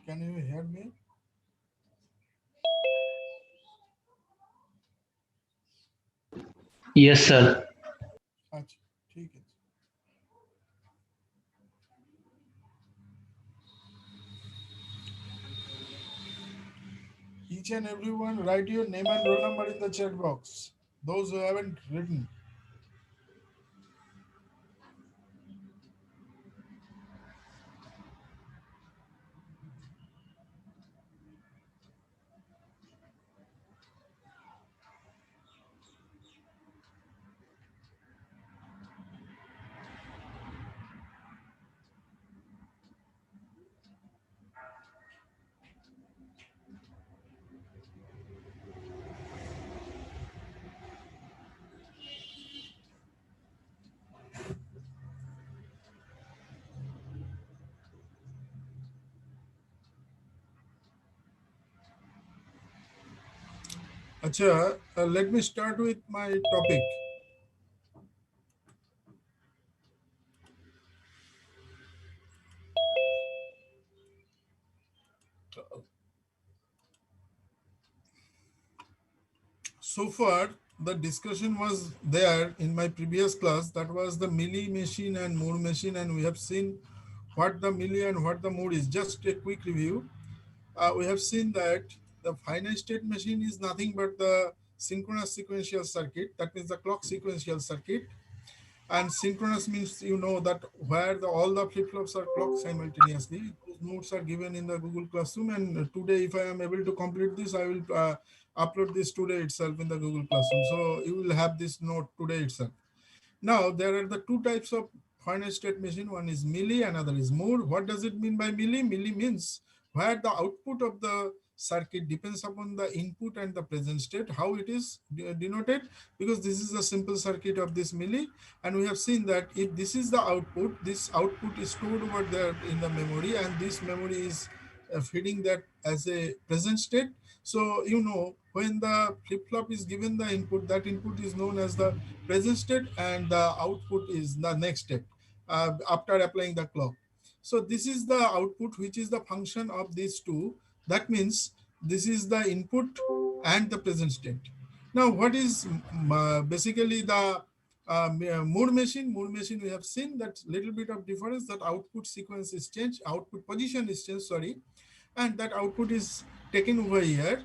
Can you hear me? Yes, sir. अच्छा, ठीक है. Each and everyone, write your name and roll number in the chat box. Those who haven't written. Acha, let me start with my topic. So far, the discussion was there in my previous class. That was the milli machine and Moore machine, and we have seen what the milli and what the Moore is. Just a quick review. We have seen that the finite state machine is nothing but the synchronous sequential circuit. That means the clock sequential circuit. And synchronous means you know that where all the flip-flops are clocked simultaneously. Those notes are given in the Google Classroom, and today if I am able to complete this, I will upload this today itself in the Google Classroom. So you will have this note today itself. Now there are the two types of finite state machine. One is milli, another is Moore. What does it mean by milli? Milli means where the output of the circuit depends upon the input and the present state. How it is denoted? Because this is a simple circuit of this milli, and we have seen that if this is the output, this output is stored over there in the memory, and this memory is feeding that as a present state. So you know when the flip-flop is given the input, that input is known as the present state, and the output is the next step after applying the clock. So this is the output, which is the function of these two. That means this is the input and the present state. Now what is basically the Moore machine? Moore machine, we have seen that little bit of difference, that output sequence is changed, output position is changed, sorry, and that output is taken over here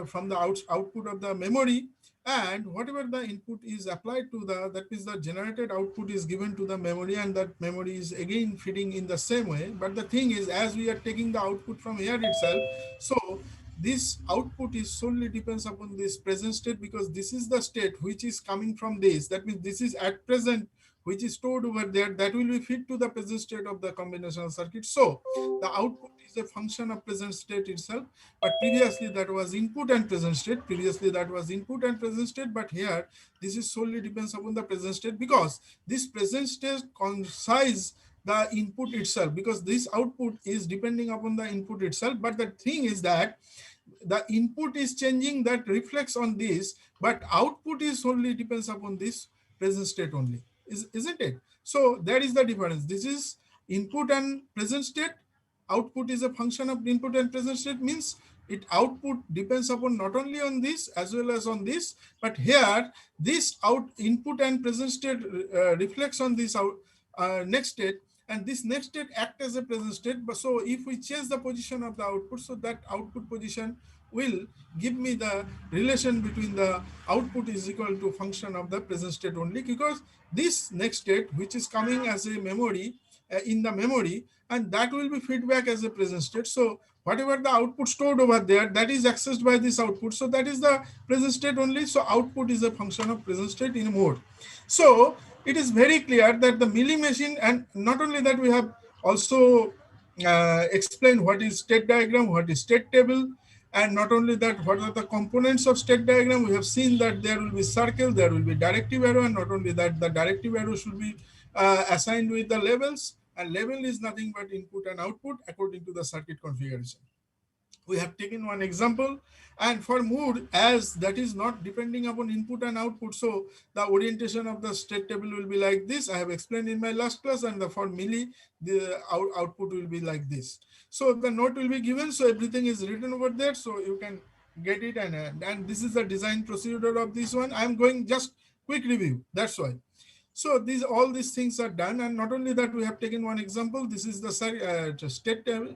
from the output of the memory, and whatever the input is applied to the, that means the generated output is given to the memory, and that memory is again feeding in the same way. But the thing is, as we are taking the output from here itself, so this output is solely depends upon this present state, because this is the state which is coming from this. That means this is at present, which is stored over there, that will be fit to the present state of the combinational circuit. So the output is a function of present state itself, but previously that was input and present state. Previously that was input and present state, but here this is solely depends upon the present state, because this present state coincides the input itself, because this output is depending upon the input itself. But the thing is that the input is changing, that reflects on this, but output is only depends upon this present state only, isn't it? So that is the difference. This is input and present state. Output is a function of input and present state, means it output depends upon not only on this as well as on this, but here this input and present state reflects on this next state, and this next state act as a present state. But so if we change the position of the output, so that output position will give me the relation between the output is equal to function of the present state only, because this next state which is coming as a memory in the memory, and that will be feedback as a present state. So whatever the output stored over there, that is accessed by this output, so that is the present state only. So output is a function of present state in mode. So it is very clear that the milli machine, and not only that, we have also explained what is state diagram, what is state table, and not only that, what are the components of state diagram. We have seen that there will be circle, there will be directive arrow, and not only that, the directive arrow should be assigned with the labels, and label is nothing but input and output according to the circuit configuration. We have taken one example, and for mood, as that is not depending upon input and output, so the orientation of the state table will be like this. I have explained in my last class, and for milli, the output will be like this. So the note will be given, so everything is written over there, so you can get it. And this is the design procedure of this one. I'm going just quick review, that's why. So all these things are done, and not only that, we have taken one example. This is the state table,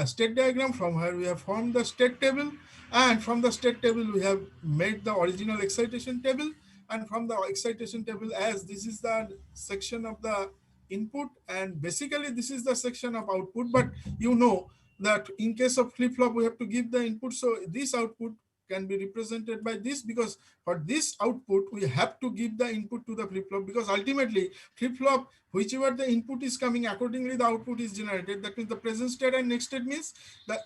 state diagram from where we have formed the state table, and from the state table we have made the original excitation table, and from the excitation table, as this is the section of the input, and basically this is the section of output. But you know that in case of flip-flop, we have to give the input, so this output can be represented by this, because for this output we have to give the input to the flip-flop, because ultimately flip-flop, whichever the input is coming, accordingly the output is generated. That means the present state and next state means the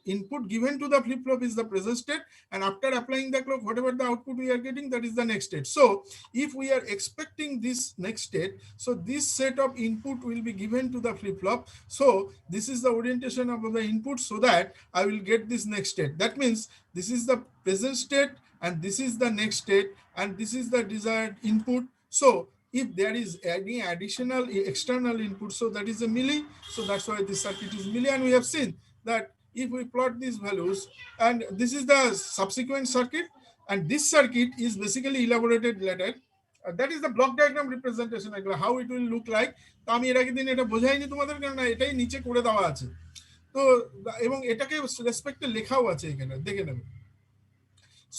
input given to the flip-flop is the present state, and after applying the clock, whatever the output we are getting, that is the next state. So if we are expecting this next state, so this set of input will be given to the flip-flop. So this is the orientation of the input, so that I will get this next state. That means this is the present state, and this is the next state, and this is the desired input. So if there is any additional external input, so that is a milli. So that's why this circuit is milli. And we have seen that if we plot these values, and this is the subsequent circuit, and this circuit is basically elaborated later. That is the block diagram representation, how it will look like. তো আমি এর আগের দিন এটা বোঝাইনি তোমাদের, কারণ এটাই নিচে করে দেওয়া আছে। তো এবং এটাকে রেসপেক্টে লেখাও আছে এখানে, দেখে নেবে।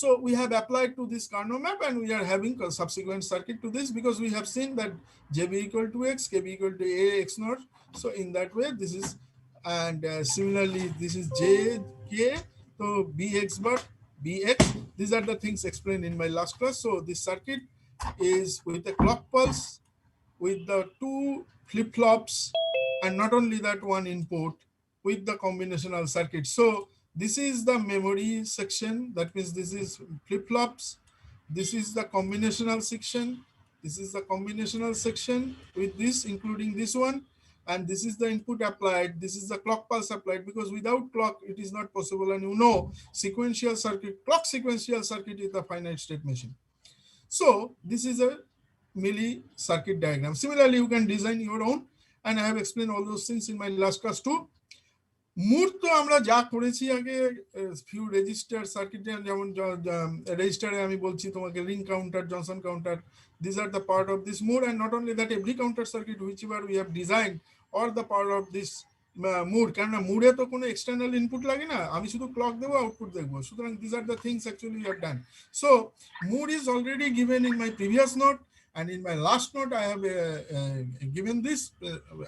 So we have applied to this Carnot map, and we are having a subsequent circuit to this, because we have seen that JB equal to X, KB equal to A X naught. So in that way, this is, and similarly, this is J, K, so BX bar, BX. These are the things explained in my last class. So this circuit is with a clock pulse, with the two flip-flops, and not only that, one input with the combinational circuit. So this is the memory section. That means this is flip-flops. This is the combinational section. This is the combinational section with this, including this one. And this is the input applied. This is the clock pulse applied, because without clock, it is not possible. And you know, sequential circuit, clock sequential circuit is the finite state machine. So this is a milli circuit diagram. Similarly, you can design your own, and I have explained all those things in my last class too. Mode তো আমরা যা করেছি আগে, few register সার্কিটে, যেমন রেজিস্টারে আমি বলছি তোমাকে ring counter, Johnson counter, this are the part of this mode. And not only that, every counter circuit which ever we have design are the part of this mode, কেননা মুডে তো কোনো এক্সটার্নাল ইনপুট লাগে না, আমি শুধু clock দেবো, output দেখবো। সুতরাং this are the things actually you have done. So mode is already given in my previous note, and in my last note I have given this,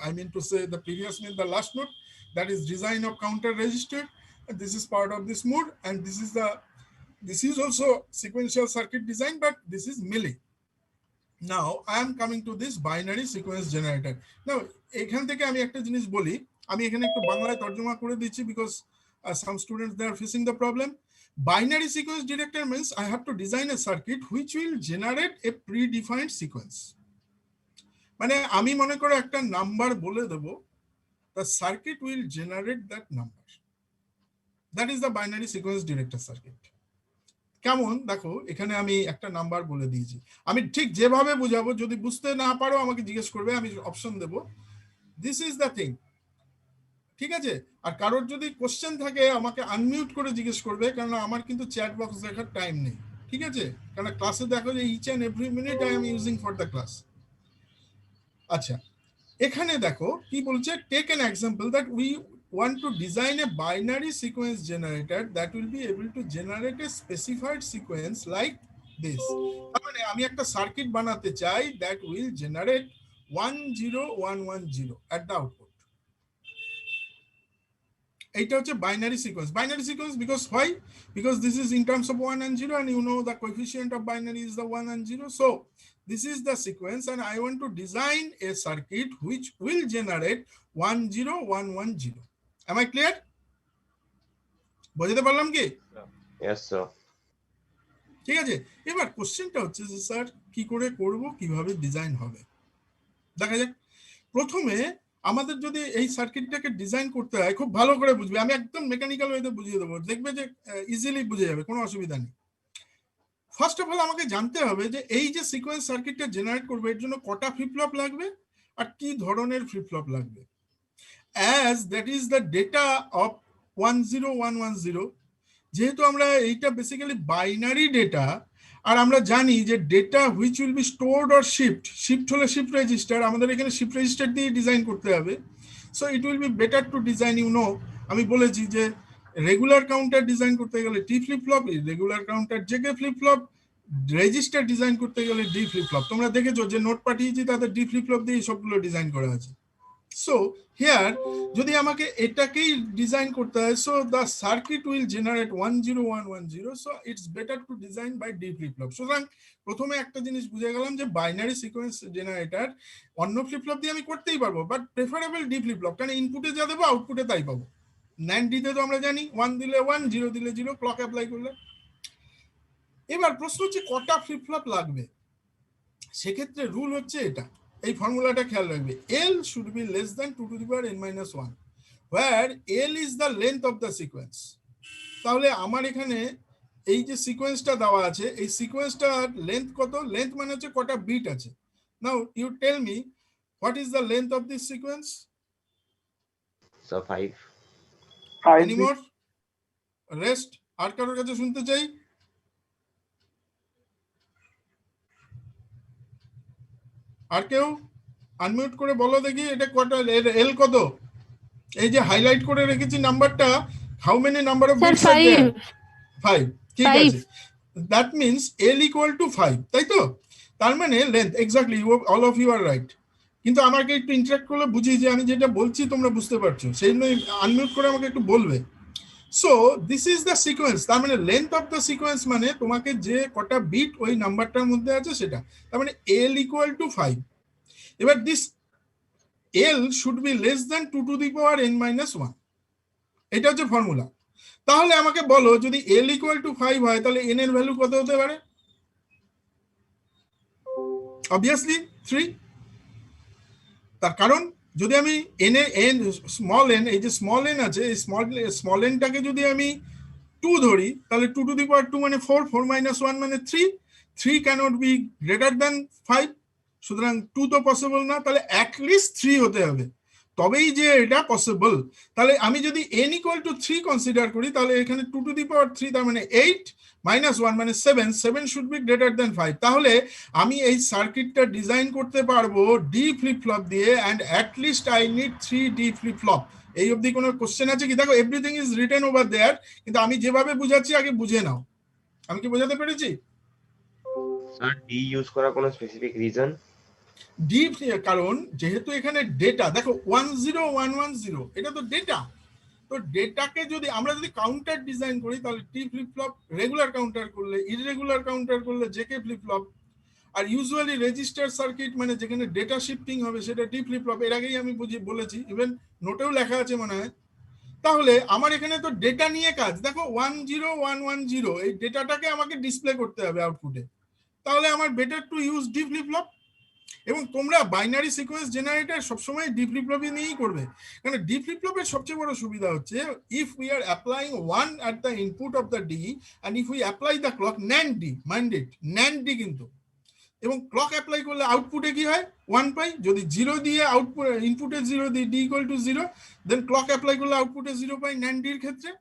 I mean to say the previous means the last note, that is design of counter register. And this is part of this mode, and this is also sequential circuit design, but this is milli. Now I am coming to this binary sequence generator. Now এখান থেকে আমি একটা জিনিস বলি, আমি এখানে একটু বাংলায় তর্জমা করে দিচ্ছি, because some students they are facing the problem. Binary sequence generator means I have to design a circuit which will generate a predefined sequence. মানে আমি মনে করে একটা নাম্বার বলে দেব, the circuit will generate that number. That is the binary sequence director circuit. কেমন দেখো, এখানে আমি একটা নাম্বার বলে দিয়েছি, আমি ঠিক যেভাবে বুঝাবো, যদি বুঝতে না পারো আমাকে জিজ্ঞেস করবে, আমি অপশন দেব। দিস ইজ দ্য থিং, ঠিক আছে? আর কারোর যদি কোশ্চেন থাকে আমাকে আনমিউট করে জিজ্ঞেস করবে, কারণ আমার কিন্তু চ্যাট বক্স দেখার টাইম নেই, ঠিক আছে? কারণ ক্লাসে দেখো যে each and every minute I am using for the class. আচ্ছা, এখানে দেখো কি বলছে, take an example that we want to design a binary sequence generator that will be able to generate a specified sequence like this. মানে আমি একটা circuit বানাতে চাই that will generate 10110 at the output. এটা হচ্ছে binary sequence. Binary sequence because why? Because this is in terms of 1 and 0, and you know the coefficient of binary is the 1 and 0. So this is the sequence, and I want to design a circuit which will generate 10110. Am I clear? বুঝতে পারলাম কি? Yes sir. ঠিক আছে, এবার কোশ্চেনটা হচ্ছে যে sir কি করে করব, কিভাবে ডিজাইন হবে, দেখা যাক। প্রথমে আমাদের যদি এই সার্কিটটাকে ডিজাইন করতে হয়, খুব ভালো করে বুঝবে, আমি একদম মেকানিক্যাল ওয়েতে বুঝিয়ে দেবো, দেখবে যে ইজিলি বুঝে যাবে, কোনো অসুবিধা নেই। ফার্স্ট অফ অল আমাকে জানতে হবে যে এই যে সিকোয়েন্স সার্কিটটা জেনারেট করবে এর জন্য কটা ফ্লিপ ফ্লপ লাগবে আর কি ধরনের ফ্লিপ ফ্লপ লাগবে। As that is the data of 10110, যেহেতু আমরা এইটা বেসিক্যালি বাইনারি ডেটা, আর আমরা জানি যে data which will be stored or shift হলে শিফট রেজিস্টার, আমাদের এখানে শিফট রেজিস্টার দিয়ে ডিজাইন করতে হবে। So it will be better to design, আমি বলেছি যে রেগুলার কাউন্টার ডিজাইন করতে গেলে T flip flop, regular counter J K flip flop, register design করতে গেলে ডি ফ্লিপ ফ্লপ। তোমরা দেখেছো যে নোট পাঠিয়েছি তাদের ডি ফ্লিপ ফ্লপ দিয়ে সবগুলো ডিজাইন করা আছে। সো হিয়ার যদি আমাকে এটাকেই ডিজাইন করতে হয়, so the circuit will generate 10110, so it's better to design by D flip flop. সুতরাং প্রথমে একটা জিনিস বুঝে গেলাম যে বাইনারি সিকোয়েন্স জেনারেটর অন্য ফ্লিপ ফ্লপ দিয়ে আমি করতেই পারবো, but preferable D flip flop, কারণ ইনপুটে যা দেবো আউটপুটে তাই পাবো। NAND দিতে তো আমরা জানি 1 দিলে 1, 0 দিলে 0, ক্লক অ্যাপ্লাই করলে। এবার প্রশ্ন হচ্ছে কটা ফ্লিপ ফ্লপ লাগবে। সেক্ষেত্রে রুল হচ্ছে এটা, এই ফর্মুলাটা খেয়াল রাখবে, L should be less than 2 to the power n minus 1, where L is the length of the sequence। তাহলে আমার এখানে এই যে সিকোয়েন্সটা দেওয়া আছে, এই সিকোয়েন্সটার লেন্থ কত? লেন্থ মানে হচ্ছে কটা বিট আছে। Now you tell me what is the length of this sequence? So 5 any more? Rest আর কারোর কাছে শুনতে চাই? আর কেউ আনমিউট করে বলো দেখি এটা কটা, এল কত? এই যে হাইলাইট করে রেখেছি নাম্বারটা, how many number of bits are there? 5। ঠিক আছে, that means L equal to 5, তাই তো? তার মানে length exactly, all of you are right. কিন্তু আমাকে একটু ইন্টারাক্ট করলে বুঝি যে আমি যেটা বলছি তোমরা বুঝতে পারছো, সেই জন্য আনমিউট করে আমাকে একটু বলবে। So this is the sequence, তার মানে লেন্থ অফ দ্য সিকোয়েন্স মানে তোমাকে যে কটা বিট ওই নাম্বারটার মধ্যে আছে সেটা, তার মানে L ইকুয়াল টু 5। এবার this L should be less than 2 to the power n minus 1, এটা হচ্ছে ফর্মুলা। তাহলে আমাকে বলো যদি L ইকুয়াল টু 5 হয় তাহলে n এর ভ্যালু কত হতে পারে? অবভিয়াসলি 3। তার কারণ যদি আমি স্মল n, এই যে স্মল n আছে, এই স্মল nটাকে যদি আমি 2 ধরি তাহলে 2 to the power 2 মানে 4, 4 minus 1 মানে 3, 3 cannot be greater than 5, সুতরাং 2 তো পসিবল না, তাহলে অ্যাটলিস্ট 3 হতে হবে, তবেই যে এটা পসিবল। তাহলে আমি যদি n ইকুয়াল টু 3 কনসিডার করি তাহলে এখানে 2 to the power 3, তার মানে 8 minus 1 মানে 7, 7 শুড বি গ্রেটার দ্যান 5। তাহলে আমি এই সার্কিটটা ডিজাইন করতে পারবো ডি ফ্লিপ ফ্লপ দিয়ে, and at least I need 3 D flip flop. এই অবধি কোনো কোশ্চেন আছে কি? দেখো everything is written over there, কিন্তু আমি যেভাবে বুঝাচ্ছি আগে বুঝে নাও। আমি কি বোঝাতে পেরেছি? স্যার ডি ইউজ করার কোনো স্পেসিফিক রিজন? ডি, কারণ যেহেতু এখানে ডেটা দেখো 10110, এটা তো ডেটা, তো ডেটাকে যদি আমরা যদি কাউন্টার ডিজাইন করি তাহলে টি ফ্লিপ ফ্লপ, রেগুলার কাউন্টার করলে, ইররেগুলার কাউন্টার করলে জেকে ফ্লিপ ফ্লপ, আর ইউজুয়ালি রেজিস্টার সার্কিট মানে যেখানে ডেটা শিফটিং হবে সেটা টি ফ্লিপ ফ্লপ। এর আগেই আমি বলেছি, ইভেন নোটেও লেখা আছে মনে হয়। তাহলে আমার এখানে তো ডেটা নিয়ে কাজ, দেখো 10110, এই ডেটাটাকে আমাকে ডিসপ্লে করতে হবে আউটপুটে, তাহলে আমার better to use D flip flop. এবং তোমরা বাইনারি সিকোয়েন্স জেনারেটর সবসময় ডি ফ্লিপ ফ্লপই নিয়েই করবে, কারণ ডি ফ্লিপ ফ্লপের সবচেয়ে বড় সুবিধা হচ্ছে if we are applying 1 at the input of the D and if we apply the clock NAND D, mind it, NAND D কিন্তু, এবং ক্লক অ্যাপ্লাই করলে আউটপুটে কি হয় 1 পাই। যদি 0 দিয়ে আউটপুট, ইনপুটে 0 দিয়ে D equal to 0, then clock apply করলে আউটপুটে 0 পাই NAND D এর ক্ষেত্রে।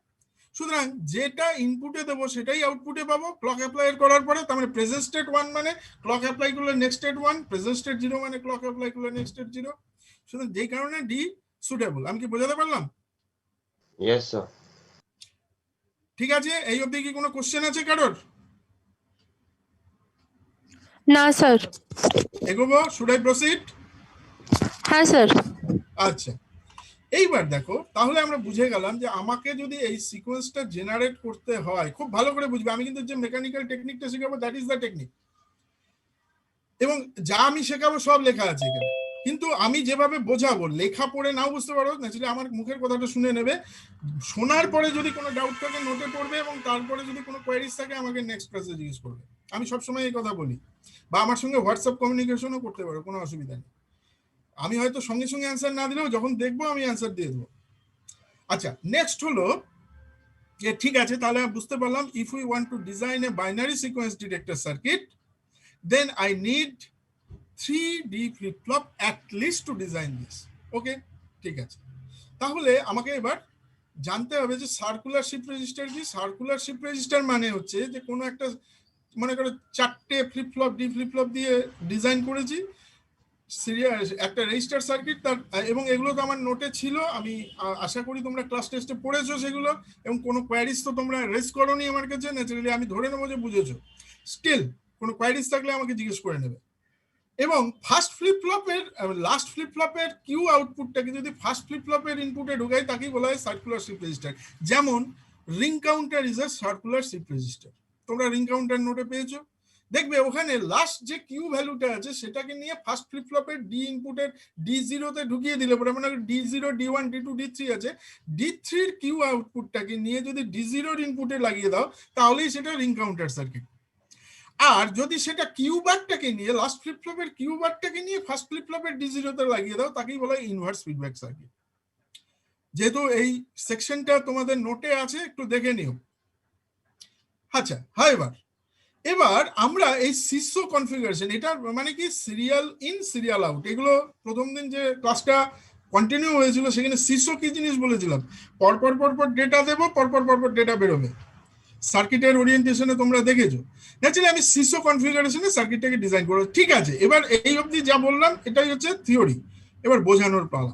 সুতরাং যেটা ইনপুটে দেবো সেটাই আউটপুটে পাবো ক্লক অ্যাপ্লাই করার পরে, তার মানে প্রেজেন্ট স্টেট 1 মানে ক্লক অ্যাপ্লাই করলে নেক্সট স্টেট 1, প্রেজেন্ট স্টেট 0 মানে ক্লক অ্যাপ্লাই করলে নেক্সট স্টেট 0। সুতরাং যেই কারণে ডি সুটেবল। আমি কি বোঝাতে পারলাম? Yes sir. ঠিক আছে, এই অবধি কি কোনো কোশ্চেন আছে কারোর? না স্যার। এগোবো? Should I proceed? হ্যাঁ স্যার। আচ্ছা, এইবার দেখো তাহলে আমরা বুঝে গেলাম যে আমাকে যদি এই সিকোয়েন্সটা জেনারেট করতে হয়, খুব ভালো করে বুঝবে, আমি কিন্তু যে মেকানিক্যাল টেকনিকটা শেখাবো দ্যাট ইজ দ্য টেকনিক, এবং যা আমি শেখাবো সব লেখা আছে এখানে, কিন্তু আমি যেভাবে বোঝাবো, লেখা পড়ে নাও বুঝতে পারো, ন্যাচুরালি আমার মুখের কথাটা শুনে নেবে, শোনার পরে যদি কোনো ডাউট থাকে নোটে পড়বে, এবং তারপরে যদি কোনো কোয়ারিজ থাকে আমাকে নেক্সট ক্লাসে জিজ্ঞেস করবে। আমি সবসময় এই কথা বলি, বা আমার সঙ্গে হোয়াটসঅ্যাপ কমিউনিকেশনও করতে পারো, কোনো অসুবিধা নেই। আমি হয়তো সঙ্গে সঙ্গে অ্যান্সার না দিলেও যখন দেখবো আমি অ্যান্সার দিয়ে দেবো। আচ্ছা, নেক্সট হলো যে ঠিক আছে, তাহলে বুঝতে পারলাম if we want to design a binary sequence detector circuit then I need 3D flip flop at least to design this. Okay, ঠিক আছে। তাহলে আমাকে এবার জানতে হবে যে সার্কুলার শিফট রেজিস্টার কি। সার্কুলার শিফট রেজিস্টার মানে হচ্ছে যে কোনো একটা, মনে করো 4টে flip flop D flip flop দিয়ে ডিজাইন করেছি সিরিয়াল একটা রেজিস্টার সার্কিট তার, এবং এগুলো তো আমার নোটে ছিল, আমি আশা করি তোমরা ক্লাস টেস্টে পড়েছো সেগুলো, এবং কোনো কোয়ারিজ তো তোমরা রেজ করোনি আমার কাছে, ন্যাচারালি আমি ধরে নেবো যে বুঝেছো। স্টিল কোনো কোয়ারিজ থাকলে আমাকে জিজ্ঞেস করে নেবে। এবং ফার্স্ট ফ্লিপ ফ্লপের লাস্ট ফ্লিপ ফ্লপের কিউ আউটপুটটাকে যদি ফার্স্ট ফ্লিপ ফ্লপের ইনপুটে ঢুকাই তাকেই বলা হয় সার্কুলার শিফট রেজিস্টার। যেমন ring counter is a circular shift register. তোমরা রিং কাউন্টার নোটে পেয়েছো, দেখবে ওখানে লাস্ট যে কিউ ভ্যালুটা আছে সেটাকে নিয়ে ফার্স্ট ফ্লিপ ফ্লপের ডি ইনপুটের D0 তে ঢুকিয়ে দিলে পরে, মানে D0 D1 D2 D3 আছে, D3 এর কিউ আউটপুটটাকে নিয়ে যদি D0 এর ইনপুটে লাগিয়ে দাও তাহলেই সেটা রিং কাউন্টার সার্কিট। আর যদি সেটা কিউ বারটাকে নিয়ে লাস্ট ফ্লিপ ফ্লপের কিউ বারটাকে নিয়ে ফার্স্ট ফ্লিপ ফ্লপের D0 তে লাগিয়ে দাও তাকেই বলা হয় ইনভার্স ফিডব্যাক সার্কিট। যেহেতু এই সেকশনটা তোমাদের নোটে আছে একটু দেখে নিও। আচ্ছা, হ্যাঁ, এবার আমরা এই সিসো কনফিগারেশন, এটা মানে কি সিরিয়াল ইন সিরিয়াল আউট, এগুলো প্রথম দিন যে ক্লাসটা কন্টিনিউ হয়েছিল সেখানে সিসো কি জিনিস বলেছিলাম, পরপর পরপর ডেটা দেবো, পরপর পরপর ডেটা বেরোবে। সার্কিটের ওরিয়েন্টেশনে তোমরা দেখেছো। ন্যাচারালি আমি সিসো কনফিগারেশনে সার্কিটটাকে ডিজাইন করবো। ঠিক আছে, এবার এই অবধি যা বললাম এটাই হচ্ছে থিওরি, এবার বোঝানোর পালা।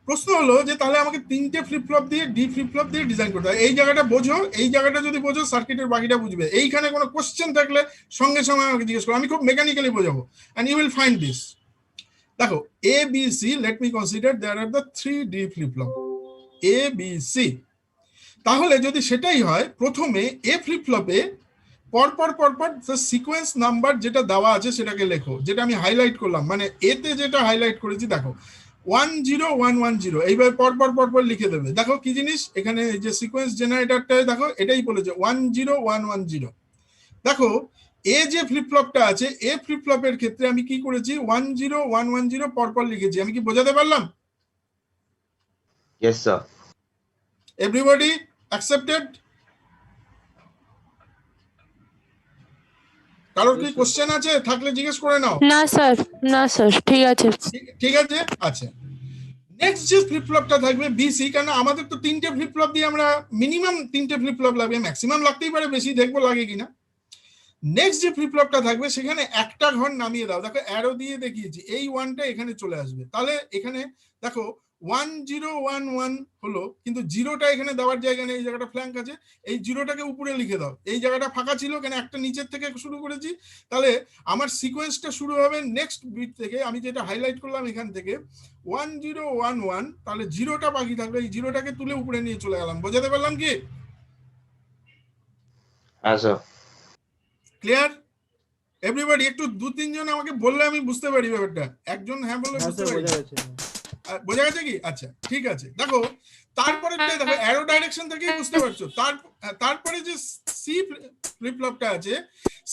প্রশ্ন হলো যে তাহলে আমাকে 3টে ফ্লিপ ফ্লপ দিয়ে ডি ফ্লিপ ফ্লপ দিয়ে ডিজাইন করতে হয়। এই জায়গাটা বোঝো, এই জায়গাটা যদি বোঝো সার্কিটের বাকিটা বুঝবে। এইখানে কোনো কোশ্চেন থাকলে সঙ্গে সঙ্গে আমাকে জিজ্ঞেস করো, আমি খুব মেকানিক্যালি বোঝাবো, and you will find this. দেখো A B C, let me consider there are the 3D flip flop A B C. তাহলে যদি সেটাই হয়, প্রথমে এ ফ্লিপ ফ্লপে পরপর পরপর সিকোয়েন্স নাম্বার যেটা দেওয়া আছে সেটাকে লেখো, যেটা আমি হাইলাইট করলাম, মানে এতে যেটা হাইলাইট করেছি দেখো 10110, এইভাবে পরপর পরপর লিখে দেবে। দেখো কি জিনিস এখানে, যে সিকোয়েন্স জেনারেটরটায় দেখো এটাই বলেছে 10110। দেখো এ যে ফ্লিপ ফ্লপটা আছে, এ ফ্লিপ ফ্লপের ক্ষেত্রে আমি কি করেছি 10110 পরপর লিখেছি। আমি কি বোঝাতে পারলাম? Yes sir. Everybody accepted? কারোর কি কোশ্চেন আছে? থাকলে জিজ্ঞেস করে নাও। না স্যার, না স্যার, ঠিক আছে। ঠিক আছে, আচ্ছা। নেক্সট যে ফ্লিপ ফ্লপটা থাকবে বিসি, কারণ আমাদের তো 3টে ফ্লিপ ফ্লপ দিয়ে আমরা মিনিমাম 3টে ফ্লিপ ফ্লপ লাগবে, ম্যাক্সিমাম লাগতেই পারে, বেশি দেখবো লাগে কিনা। নেক্সট যে ফ্লিপ ফ্লপটা থাকবে সেখানে একটা ঘর নামিয়ে দাও। দেখো অ্যারো দিয়ে দেখিয়েছি, এই 1টা এখানে চলে আসবে। তাহলে এখানে দেখো 1011 হলো, কিন্তু 0টা এখানে দেওয়ার জায়গা নেই, এই জায়গাটা ফ্ল্যাঙ্ক আছে, এই 0টাকে উপরে লিখে দাও। এই জায়গাটা ফাঁকা ছিল কেন, একটা নিচের থেকে শুরু করেছি। তাহলে আমার সিকোয়েন্সটা শুরু হবে নেক্সট বিট থেকে, আমি যেটা হাইলাইট করলাম এখান থেকে 1011, তাহলে 0টা বাকি থাকবে, এই 0টাকে তুলে উপরে নিয়ে চলে গেলাম। বোঝাতে পারলাম কি? আচ্ছা, ক্লিয়ার এভরিবডি? একটু 2-3 জন আমাকে বললে আমি বুঝতে পারি ব্যাপারটা। একজন হ্যাঁ বললে বুঝতে পারি। বোঝা গেছে কি? আচ্ছা ঠিক আছে। দেখো তারপরে দেখো অ্যারো ডাইরেকশন থেকেই বুঝতে পারছো। তারপরে যে সি ফ্লিপ ফ্লপটা আছে,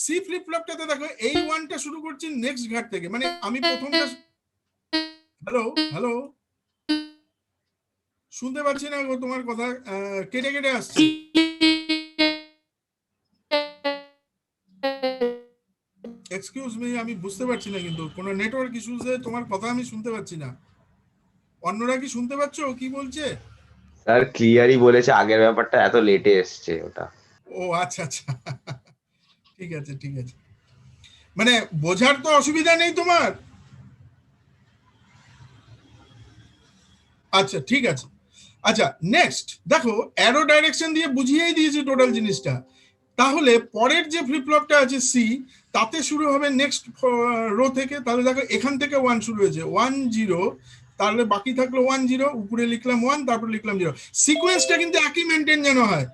সি ফ্লিপ ফ্লপটাতে দেখো এই 1টা শুরু করছি নেক্সট ঘাট থেকে, মানে আমি প্রথমটা, হ্যালো হ্যালো, শুনতে পাচ্ছি না গো তোমার কথা, কেটে কেটে আসছে। এক্সকিউজ মি, আমি বুঝতে পারছি না, কিন্তু কোনো নেটওয়ার্ক ইস্যুতে তোমার কথা আমি শুনতে পাচ্ছি না। অন্যরা কি শুনতে পাচ্ছ কি বলছে? স্যার ক্লিয়ারই বলেছে, আগের ব্যাপারটা এত লেটে এসছে ওটা। ও আচ্ছা আচ্ছা, ঠিক আছে ঠিক আছে, মানে বোঝার তো অসুবিধা নেই তোমার? আচ্ছা ঠিক আছে। আচ্ছা নেক্সট দেখো অ্যারো ডাইরেকশন দিয়ে বুঝিয়েই দিয়েছি টোটাল জিনিসটা। তাহলে পরের যে ফ্লিপ ফ্লপটা আছে সি, তাতে শুরু হবে নেক্সট রো থেকে। তাহলে দেখো এখান থেকে 1 শুরু হয়েছে 10, তাহলে বাকি থাকলো 10, উপরে লিখলাম 1, তারপর লিখলাম 0। সিকোয়েন্সটা কিন্তু একই মেনটেন যেন হয়,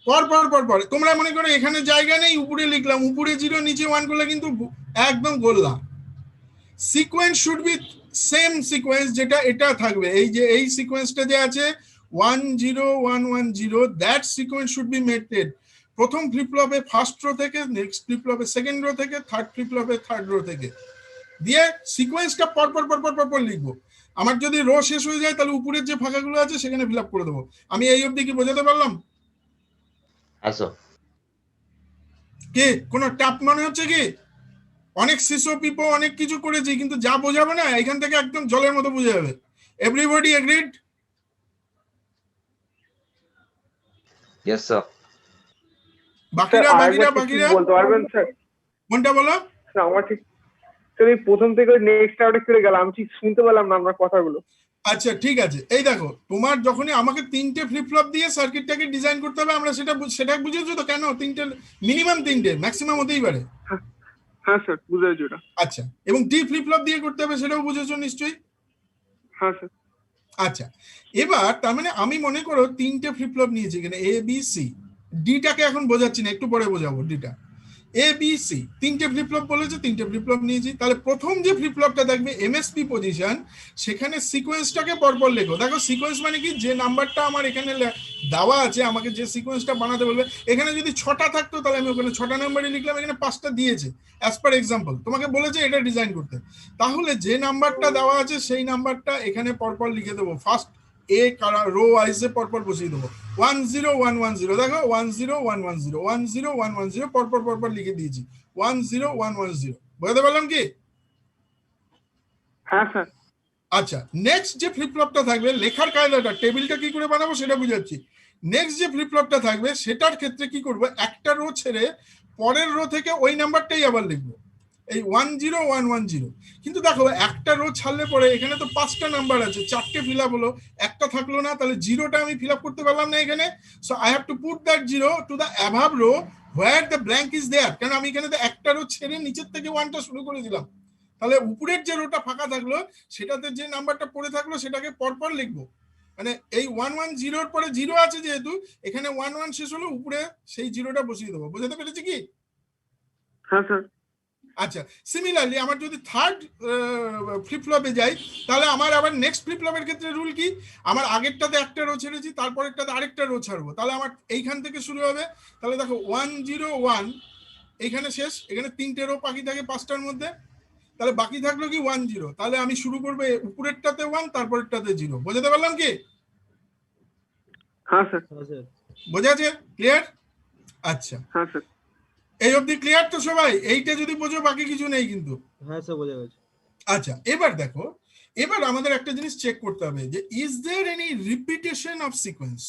পরপর পরপর। তোমরা মনে করো এখানে জায়গা নেই, উপরে লিখলাম, উপরে 0 নিচে 1 করলে কিন্তু একদম গোল্লা। Sequence should be same sequence, যেটা এটা থাকবে, এই যে এই সিকোয়েন্সটা যে আছে 10110, that sequence should be maintain. প্রথম ফ্লিপ ফ্লপে ফার্স্ট রো থেকে, নেক্সট ফ্লিপ ফ্লপে সেকেন্ড রো থেকে, থার্ড ফ্লিপ ফ্লপে থার্ড রো থেকে। দিয়ে সিকোয়েন্সটা পরপর পরপর পরপর লিখবো। আমার যদি রো শেষ হয়ে যায় তাহলে উপরের যে ফাঁকাগুলো আছে সেখানে ফিল আপ করে দেবো। আমি এই অবধি কি বোঝাতে পারলাম? স্যার কি কোনো টাপ মনে হচ্ছে কি? অনেক শিশু পিপো অনেক কিছু করেছি, কিন্তু যা বোঝাবে না এখান থেকে একদম জলের মতো বুঝে যাবে। Everybody agreed? Yes sir. বাকিরা বাকিরা বাকিরা বলতে পারবেন স্যার? কোনটা বলো? স্যার আমার ঠিক স্যার এই প্রথম থেকে নেক্সট আউটে ফিরে গেলাম, আমি ঠিক শুনতে পেলাম না আপনার কথাগুলো। আচ্ছা ঠিক আছে, এই দেখো তোমার যখনই আমাকে 3টে ফ্লিপ ফ্লপ দিয়ে সার্কিটটাকে ডিজাইন করতে হবে, আমরা সেটা বুঝেছো তো? কেন 3টে, মিনিমাম 3টে, ম্যাক্সিমাম হতেই পারে। হ্যাঁ স্যার বুঝেছি ওটা। আচ্ছা, এবং টি ফ্লিপ ফ্লপ দিয়ে করতে হবে সেটাও বুঝেছো নিশ্চয়ই? হ্যাঁ স্যার। আচ্ছা, এবার তার মানে আমি মনে করো 3টে ফ্লিপ ফ্লপ নিয়েছি এখানে এ বি সি। ডিটাকে এখন বোঝাচ্ছি না, একটু পরে বোঝাবো ডিটা। এ বি সি 3টে ফ্লিপ ফ্লপ বলেছে, 3টে ফ্লিপ ফ্লপ নিয়েছি। তাহলে প্রথম যে ফ্লিপ ফ্লপটা দেখবে এমএসপি পজিশন, সেখানে সিকোয়েন্সটাকে পরপর লেখো। দেখো সিকোয়েন্স মানে কি, যে নাম্বারটা আমার এখানে দেওয়া আছে, আমাকে যে সিকোয়েন্সটা বানাতে বলবে, এখানে যদি 6টা থাকতো তাহলে আমি ওখানে 6টা নাম্বারই লিখলাম, এখানে 5টা দিয়েছে অ্যাজ পার এক্সাম্পল, তোমাকে বলেছে এটা ডিজাইন করতে। তাহলে যে নাম্বারটা দেওয়া আছে সেই নাম্বারটা এখানে পরপর লিখে দেবো, ফার্স্ট এ রো ওয়াইজে পরপর বসিয়ে দেবো। 10110, দেখো 10110 10110 পরপর পরপর লিখে দিয়েছি, 10110। বুঝতে পারলাম কি? হ্যাঁ স্যার। আচ্ছা, নেক্সট যে ফ্লিপ ফ্লপটা থাকবে, লেখার কায়দাটা, টেবিলটা কি করে বানাবো সেটা বুঝাচ্ছি। নেক্সট যে ফ্লিপ ফ্লপটা থাকবে সেটার ক্ষেত্রে কি করবো, একটা রো ছেড়ে পরের রো থেকে ওই নাম্বারটাই আবার লিখবো, এই 10110। কিন্তু দেখো একটা রো ছাড়লে পরে এখানে তো 5টা নাম্বার আছে, 4টে ফিল আপ হলো, একটা থাকলো না, তাহলে জিরোটা আমি ফিল আপ করতে পারলাম না এখানে। So I have to put that zero to the above row where the blank is there. কারণ আমি এখানে তো একটা রো ছেড়ে নিচের থেকে 1টা শুরু করেছিলাম, তাহলে উপরের যে রোটা ফাঁকা থাকলো সেটাতে যে নাম্বারটা পড়ে থাকলো সেটাকে পরপর লিখবো। মানে এই 110 পরে জিরো আছে যেহেতু, এখানে 11 শেষ হলো, উপরে সেই জিরোটা বসিয়ে দেবো। বুঝতে পেরেছি কি? হ্যাঁ স্যার। আচ্ছা, সিমিলারলি আমার যদি থার্ড ফ্লিপ ফ্লপে যাই, তাহলে আমার আবার নেক্সট ফ্লিপ ফ্লপের ক্ষেত্রে রুল কি, আমার আগেরটাতে একটা রো ছেড়েছি, তারপরেরটাতে আরেকটা রো ছাড়বো, তাহলে আমার এইখান থেকে শুরু হবে। তাহলে দেখো 101 এইখানে শেষ, এখানে 3টে রো বাকি থাকে 5টার মধ্যে, তাহলে বাকি থাকলো কি 10। তাহলে আমি শুরু করবো উপরেরটাতে 1, তারপরেরটাতে 0। বোঝাতে পারলাম কি? হ্যাঁ স্যার। বোঝা আছে? ক্লিয়ার? আচ্ছা, হ্যাঁ স্যার। এই অবধি ক্লিয়ার তো সবাই? এইটা যদি বোঝো বাকি কিছু নেই কিন্তু। হ্যাঁ স্যার বোঝা গেছে। আচ্ছা, এবার দেখো, এবার আমাদের একটা জিনিস চেক করতে হবে যে is there any repetition of sequence.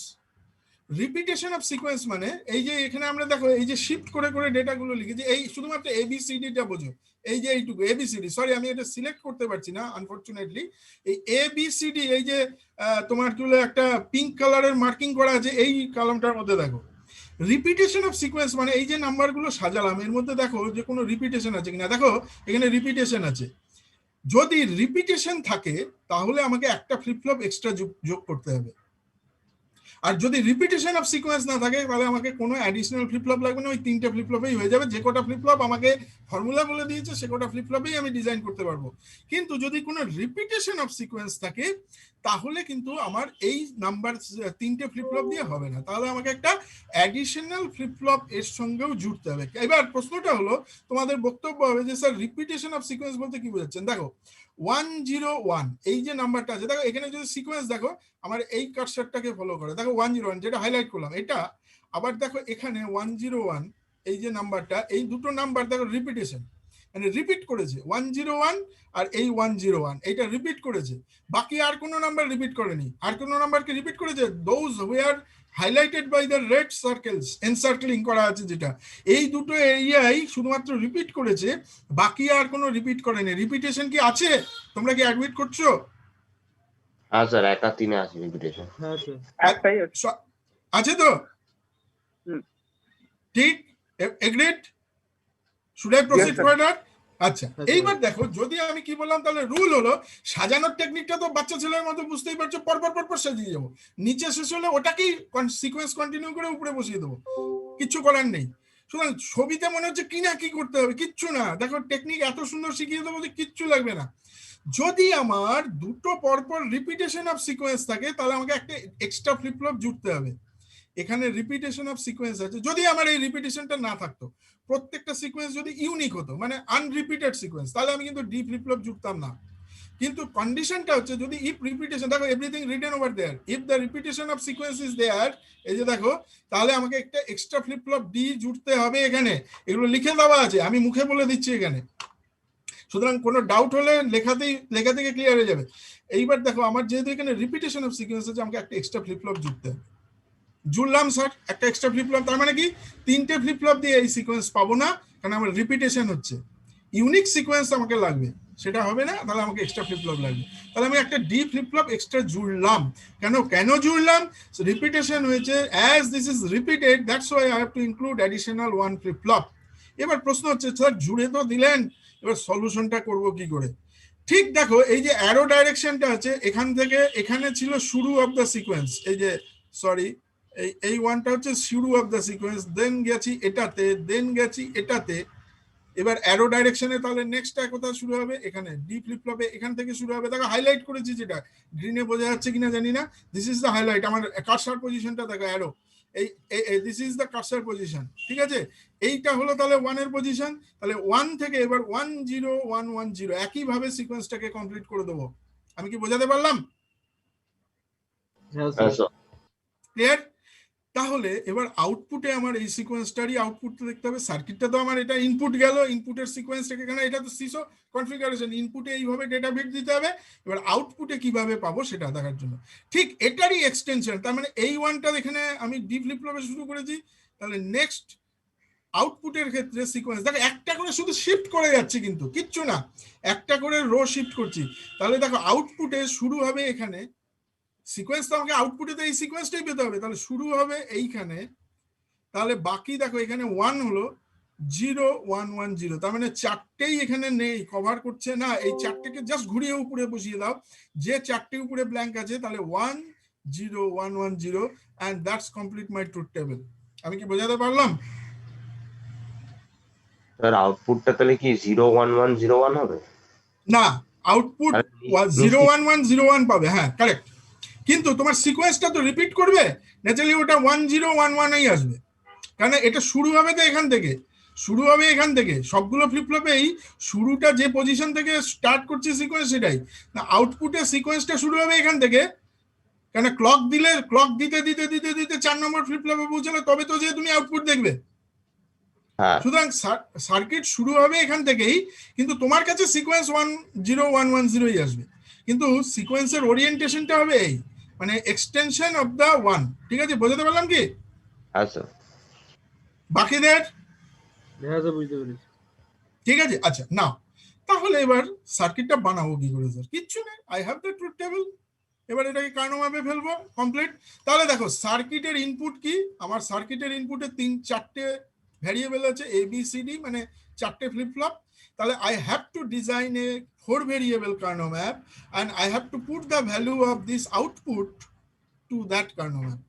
Repetition of sequence মানে এই যে এখানে আমরা দেখো এই যে শিফট করে করে ডেটাগুলো লিখেছি, এই শুধুমাত্র এবিসিডিটা বোঝো, এই যে এইটুকু এবিসিডি, সরি আমি এটা সিলেক্ট করতে পারছি না আনফরচুনেটলি। এই এবিসিডি, এই যে তোমার কি হলো একটা পিঙ্ক কালারের মার্কিং করা আছে এই কলামটার মধ্যে দেখো, রিপিটেশন অফ সিকোয়েন্স মানে এই যে নাম্বারগুলো সাজালাম এর মধ্যে দেখো যে কোনো রিপিটেশন আছে কিনা। দেখো এখানে রিপিটেশন আছে, যদি রিপিটেশন থাকে তাহলে আমাকে একটা ফ্লিপ ফ্লপ এক্সট্রা যোগ করতে হবে, আর যদি রিপিটেশন অফ সিকোয়েন্স না থাকে তাহলে আমাকে কোনো অ্যাডিশনাল ফ্লিপ ফ্লপ লাগবে না, ওই 3টে ফ্লিপ ফ্লপেই হয়ে যাবে। যে কটা ফ্লিপ ফ্লপ আমাকে ফর্মুলা বলে দিয়েছে সে কটা ফ্লিপ ফ্লপেই আমি ডিজাইন করতে পারবো। কিন্তু যদি কোনো রিপিটেশন অফ সিকোয়েন্স থাকে তাহলে কিন্তু আমার এই নাম্বার 3টে ফ্লিপ ফ্লপ দিয়ে হবে না, তাহলে আমাকে একটা অ্যাডিশনাল ফ্লিপ ফ্লপ এর সঙ্গেও জুড়তে হবে। এবার প্রশ্নটা হলো, তোমাদের বক্তব্য হবে যে স্যার রিপিটেশন অফ সিকোয়েন্স বলতে কি বোঝাচ্ছেন। দেখো 101 এই যে নাম্বারটা আছে, দেখো এখানে যদি সিকোয়েন্স দেখো আমার এই কার্সারটাকে ফলো করে, দেখো 101 যেটা হাইলাইট করলাম এটা, আবার দেখো এখানে 101 এই যে নাম্বারটা, এই দুটো নাম্বার দেখো রিপিটেশন, মানে রিপিট করেছে 101 আর এই 101 এটা রিপিট করেছে, বাকি আর কোনো নাম্বার রিপিট করেনি। আর কোনো নাম্বারকে রিপিট করেছে, those were highlighted by the red circles, encircling করা আছে যেটা, এই দুটো এরিয়াই শুধুমাত্র রিপিট করেছে, বাকি আর কোনো রিপিট করেনি। রিপিটেশন কি আছে? তোমরা কি অ্যাডমিট করছো? হ্যাঁ স্যার, 1 আর 3 আছে রিপিটেশন। হ্যাঁ স্যার। একটাই আছে তো? ঠিক, agreed? Should I proceed further? আচ্ছা, এইবার দেখো যদি আমি কি বললাম, তাহলে রুল হলো সাজানোর টেকনিকটা তো বাচ্চা ছেলের মতো বুঝতেই পারছো, পরপর পরপর সাজিয়ে যাবো, নিচে শেষ হলে ওটাকেই সিকোয়েন্স কন্টিনিউ করে উপরে বসিয়ে দেবো, কিচ্ছু করার নেই। সুতরাং ছবিতে মনে হচ্ছে কি না কি করতে হবে, কিচ্ছু না, দেখো টেকনিক এত সুন্দর শিখিয়ে দেবো যে কিচ্ছু লাগবে না। যদি আমার দুটো পরপর রিপিটেশন অফ সিকোয়েন্স থাকে তাহলে আমাকে একটা এক্সট্রা ফ্লিপ ফ্লপ জুড়তে হবে। এখানে রিপিটেশন অফ সিকোয়েন্স আছে, যদি আমার এই রিপিটেশনটা না থাকতো, প্রত্যেকটা সিকোয়েন্স যদি ইউনিক হতো মানে আনরিপিটেড সিকোয়েন্স, তাহলে আমি কিন্তু ডি ফ্লিপ ফ্লপ জুড়তাম না। কিন্তু কন্ডিশনটা হচ্ছে যদি ইফ রিপিটেশন, দেখো everything written over there, if the repetition of sequence is there, এই যে দেখো, তাহলে আমাকে একটা এক্সট্রা ফ্লিপ ফ্লপ ডি জুড়তে হবে এখানে, এগুলো লিখে দেওয়া আছে, আমি মুখে বলে দিচ্ছি এখানে। সুতরাং কোনো ডাউট হলে লেখা থেকে ক্লিয়ার হয়ে যাবে। এইবার দেখো আমার যেহেতু এখানে রিপিটেশন অফ সিকোয়েন্স আছে, আমাকে একটা এক্সট্রা ফ্লিপ ফ্লপ জুড়তে হবে। জুড়লাম স্যার একটা এক্সট্রা ফ্লিপ ফ্লপ, তার মানে কি 3টে ফ্লিপ ফ্লপ দিয়ে এই সিকোয়েন্স পাবো না, কারণ আমার রিপিটেশন হচ্ছে। ইউনিক সিকোয়েন্স আমাকে লাগবে, সেটা হবে না, তাহলে আমাকে এক্সট্রা ফ্লিপ ফ্লপ লাগবে। তাহলে আমি একটা ডি ফ্লিপ ফ্লপ এক্সট্রা জুড়লাম। কেন জুড়লাম? রিপিটেশন হয়েছে, as this is repeated, that's why I have two include additional 1 flip flop. এবার প্রশ্ন হচ্ছে স্যার জুড়ে তো দিলেন, এবার সলিউশনটা করব কি করে? ঠিক দেখো এই যে অ্যারো ডাইরেকশনটা আছে, এখান থেকে এখানে ছিল শুরু অফ দ্য সিকোয়েন্স, এই যে সরি এই ওয়ানটা হচ্ছে শুরু অফ দ্য সিকোয়েন্স, দেন গেছি এটাতে, দেন গেছি এটাতে। এবার অ্যারো ডাইরেকশনে তাহলে নেক্সটটা কোথায় শুরু হবে? এখানে ডি ফ্লিপ ফ্লপে এখান থেকে শুরু হবে। দেখো হাইলাইট করেছি, যেটা গ্রিনে বোঝা যাচ্ছে কিনা জানি না, দিস ইজ দ্য হাইলাইট। আমার কার্সার পজিশনটা দেখো, অ্যারো এই this is the cursor position, ঠিক আছে? এইটা হলো তাহলে 1 এর পজিশন। তাহলে 1 থেকে এবার 1 0 1 1 0 একই ভাবে সিকোয়েন্সটাকে কমপ্লিট করে দেবো। আমি কি বোঝাতে পারলাম? ক্লিয়ার? তাহলে এবার আউটপুটে আমার এই সিকোয়েন্সটারই আউটপুটটা দেখতে হবে। সার্কিটটা তো আমার এটা ইনপুট গেল, ইনপুটের সিকোয়েন্সটাকে এখানে, এটা তো সিসো কনফিগারেশন, ইনপুটে এইভাবে ডেটা বিট দিতে হবে। এবার আউটপুটে কিভাবে পাবো সেটা দেখার জন্য ঠিক এটারই এক্সটেনশন। তার মানে এই ওয়ানটা এখানে আমি ডি ফ্লিপ ফ্লপে শুরু করেছি, তাহলে নেক্সট আউটপুটের ক্ষেত্রে সিকোয়েন্স দেখো একটা করে শুধু শিফট করে যাচ্ছে, কিন্তু কিচ্ছু না, একটা করে রো শিফট করছি। তাহলে দেখো আউটপুটে শুরু হবে এখানে সিকোয়েন্স, তো আমাকে আউটপুটে তো এই সিকোয়েন্সটাই পেতে হবে, তাহলে শুরু হবে এইখানে। তাহলে বাকি দেখো এখানে 1 হলো 0 1 1 0, তার মানে 4টেই এখানে নেই, কভার করছে না। এই 4টেকে জাস্ট ঘুরিয়ে উপরে বসিয়ে দাও, যে 4টে উপরে ব্ল্যাঙ্ক আছে, তাহলে 1 0 1 1 0 and that's complete my truth table। আমি কি বোঝাতে পারলাম? স্যার আউটপুটটা তাহলে কি 0 1 1 0 1 হবে? না, আউটপুট 0 1 1 0 1 পাবে, হ্যাঁ কারেক্ট। কিন্তু তোমার সিকোয়েন্সটা তো রিপিট করবে, ন্যাচারালি ওটা 1 0 1 1 এই আসবে, কারণ এটা শুরু হবে তো এখান থেকে, শুরু হবে এখান থেকে, সবগুলো ফ্লিপ ফ্লপেই শুরুটা যে পজিশন থেকে স্টার্ট করছে সিকোয়েন্স সেটাই না। আউটপুটে সিকোয়েন্সটা শুরু হবে এখান থেকে, কেন ক্লক দিলে, ক্লক দিতে দিতে দিতে দিতে 4 নম্বর ফ্লিপ ফ্লপে পৌঁছালে তবে তো যে তুমি আউটপুট দেখবে। সুতরাং সার্কিট শুরু হবে এখান থেকেই, কিন্তু তোমার কাছে সিকোয়েন্স 1 0 1 1 0ই আসবে, কিন্তু সিকোয়েন্সের ওরিয়েন্টেশনটা হবে এই, মানে এক্সটেনশন অফ দা 1। ঠিক আছে, বোঝাতে পারলাম কি? আচ্ছা বাকিদের বুঝতে পেরেছি। ঠিক আছে। আচ্ছা নাও তাহলে এবার সার্কিটটা বানাবো কি করে স্যার? কিচ্ছু নেই, I have the truth table. এবার এটাকে কার্নো ম্যাপে ফেলবো, কমপ্লিট। তাহলে দেখো সার্কিটের ইনপুট কি, আমার সার্কিটের ইনপুটে 4টে ভ্যারিয়েবল আছে, এ বি সি ডি, মানে 4টে ফ্লিপ ফ্লপ। তাহলে I have to design A 4 variable Karnaugh map and I have to put the value of this output to that Karnaugh map.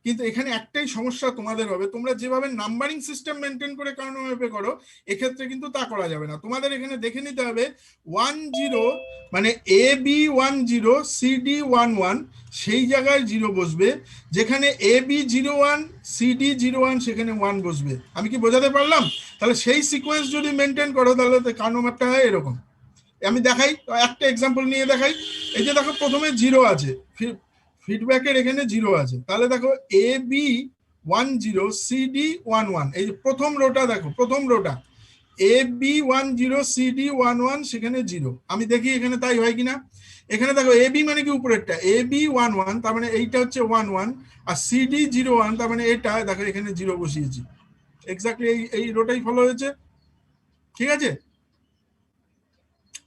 কিন্তু এখানে একটাই সমস্যা তোমাদের হবে, তোমরা যেভাবে নাম্বারিং সিস্টেম মেনটেন করে কার্নো ম্যাপে করো, এক্ষেত্রে কিন্তু তা করা যাবে না। তোমাদের এখানে দেখে নিতে হবে 1 0 মানে এ বি 1 0 সি ডি 1 1, সেই জায়গায় 0 বসবে, যেখানে এ বি 0 1 সি ডি 0 1 সেখানে 1 বসবে। আমি কি বোঝাতে পারলাম? তাহলে সেই সিকোয়েন্স যদি মেনটেন করো, তাহলে কার্নো ম্যাপটা হয় এরকম। আমি দেখাই, একটা এক্সাম্পল নিয়ে দেখাই। এই যে দেখো প্রথমে 0 আছে, ফিডব্যাকের এখানে 0 আছে, তাহলে দেখো এ বি 1 0 সি ডি 1 1, এই প্রথম রোটা দেখো, প্রথম rota A B 1 0 C D 1 1 সেখানে 0। আমি দেখি এখানে তাই হয় কিনা। এখানে দেখো এ বি মানে কি উপরেরটা, এ বি 1 1, তার মানে এইটা হচ্ছে 1 1, আর সি ডি 0 1, তার মানে এটা দেখো এখানে 0 বসিয়েছি। এক্স্যাক্টলি এই রোটাই ফলো হয়েছে, ঠিক আছে?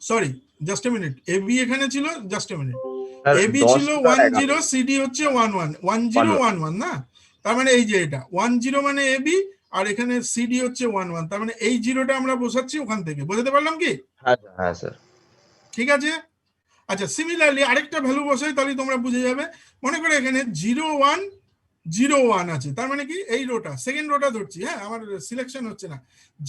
Sorry just a minute, A B এখানে ছিল, just a minute, A B ছিল 1 0, সি ডি হচ্ছে 1 1 1 0 1 1 না, তার মানে এই যে এটা 1 0 মানে এ বি, আর এখানে সি ডি হচ্ছে 1 1, তার মানে এই জিরোটা আমরা বসাচ্ছি ওখান থেকে। বোঝাতে পারলাম কি? হ্যাঁ স্যার ঠিক আছে। আচ্ছা সিমিলারলি আরেকটা ভ্যালু বসাই, তাহলে তোমরা বুঝে যাবে। মনে করো এখানে 0 1 0 1 আছে, তার মানে কি এই রোটা, সেকেন্ড রোটা ধরছি, হ্যাঁ আমার সিলেকশন হচ্ছে না।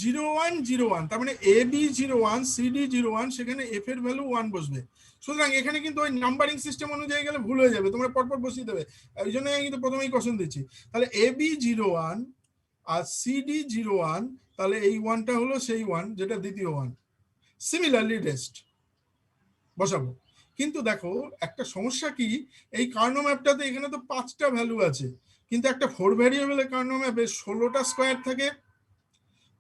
0 1 0 1, তার মানে AB 0 1, CD 0 1, সেখানে F এর ভ্যালু 1 বসবে। সুতরাং এখানে কিন্তু ওই নাম্বারিং সিস্টেম অনুযায়ী গেলে ভুল হয়ে যাবে, তোমরা পরপর বসিয়ে দেবে, এই জন্য আমি কিন্তু প্রথমেই কোশ্চেন দিচ্ছি। তাহলে AB 0 1 আর CD 0 1, তাহলে এই 1টা হলো সেই 1 যেটা দ্বিতীয় 1। সিমিলারলি রেস্ট বসাবো। কিন্তু দেখো একটা সমস্যা কি, এই কার্নো ম্যাপটাতে এখানে তো 5টা ভ্যালু আছে, কিন্তু একটা 4 ভ্যারিয়েবলের কার্নো ম্যাপে 16টা স্কোয়ার থাকে।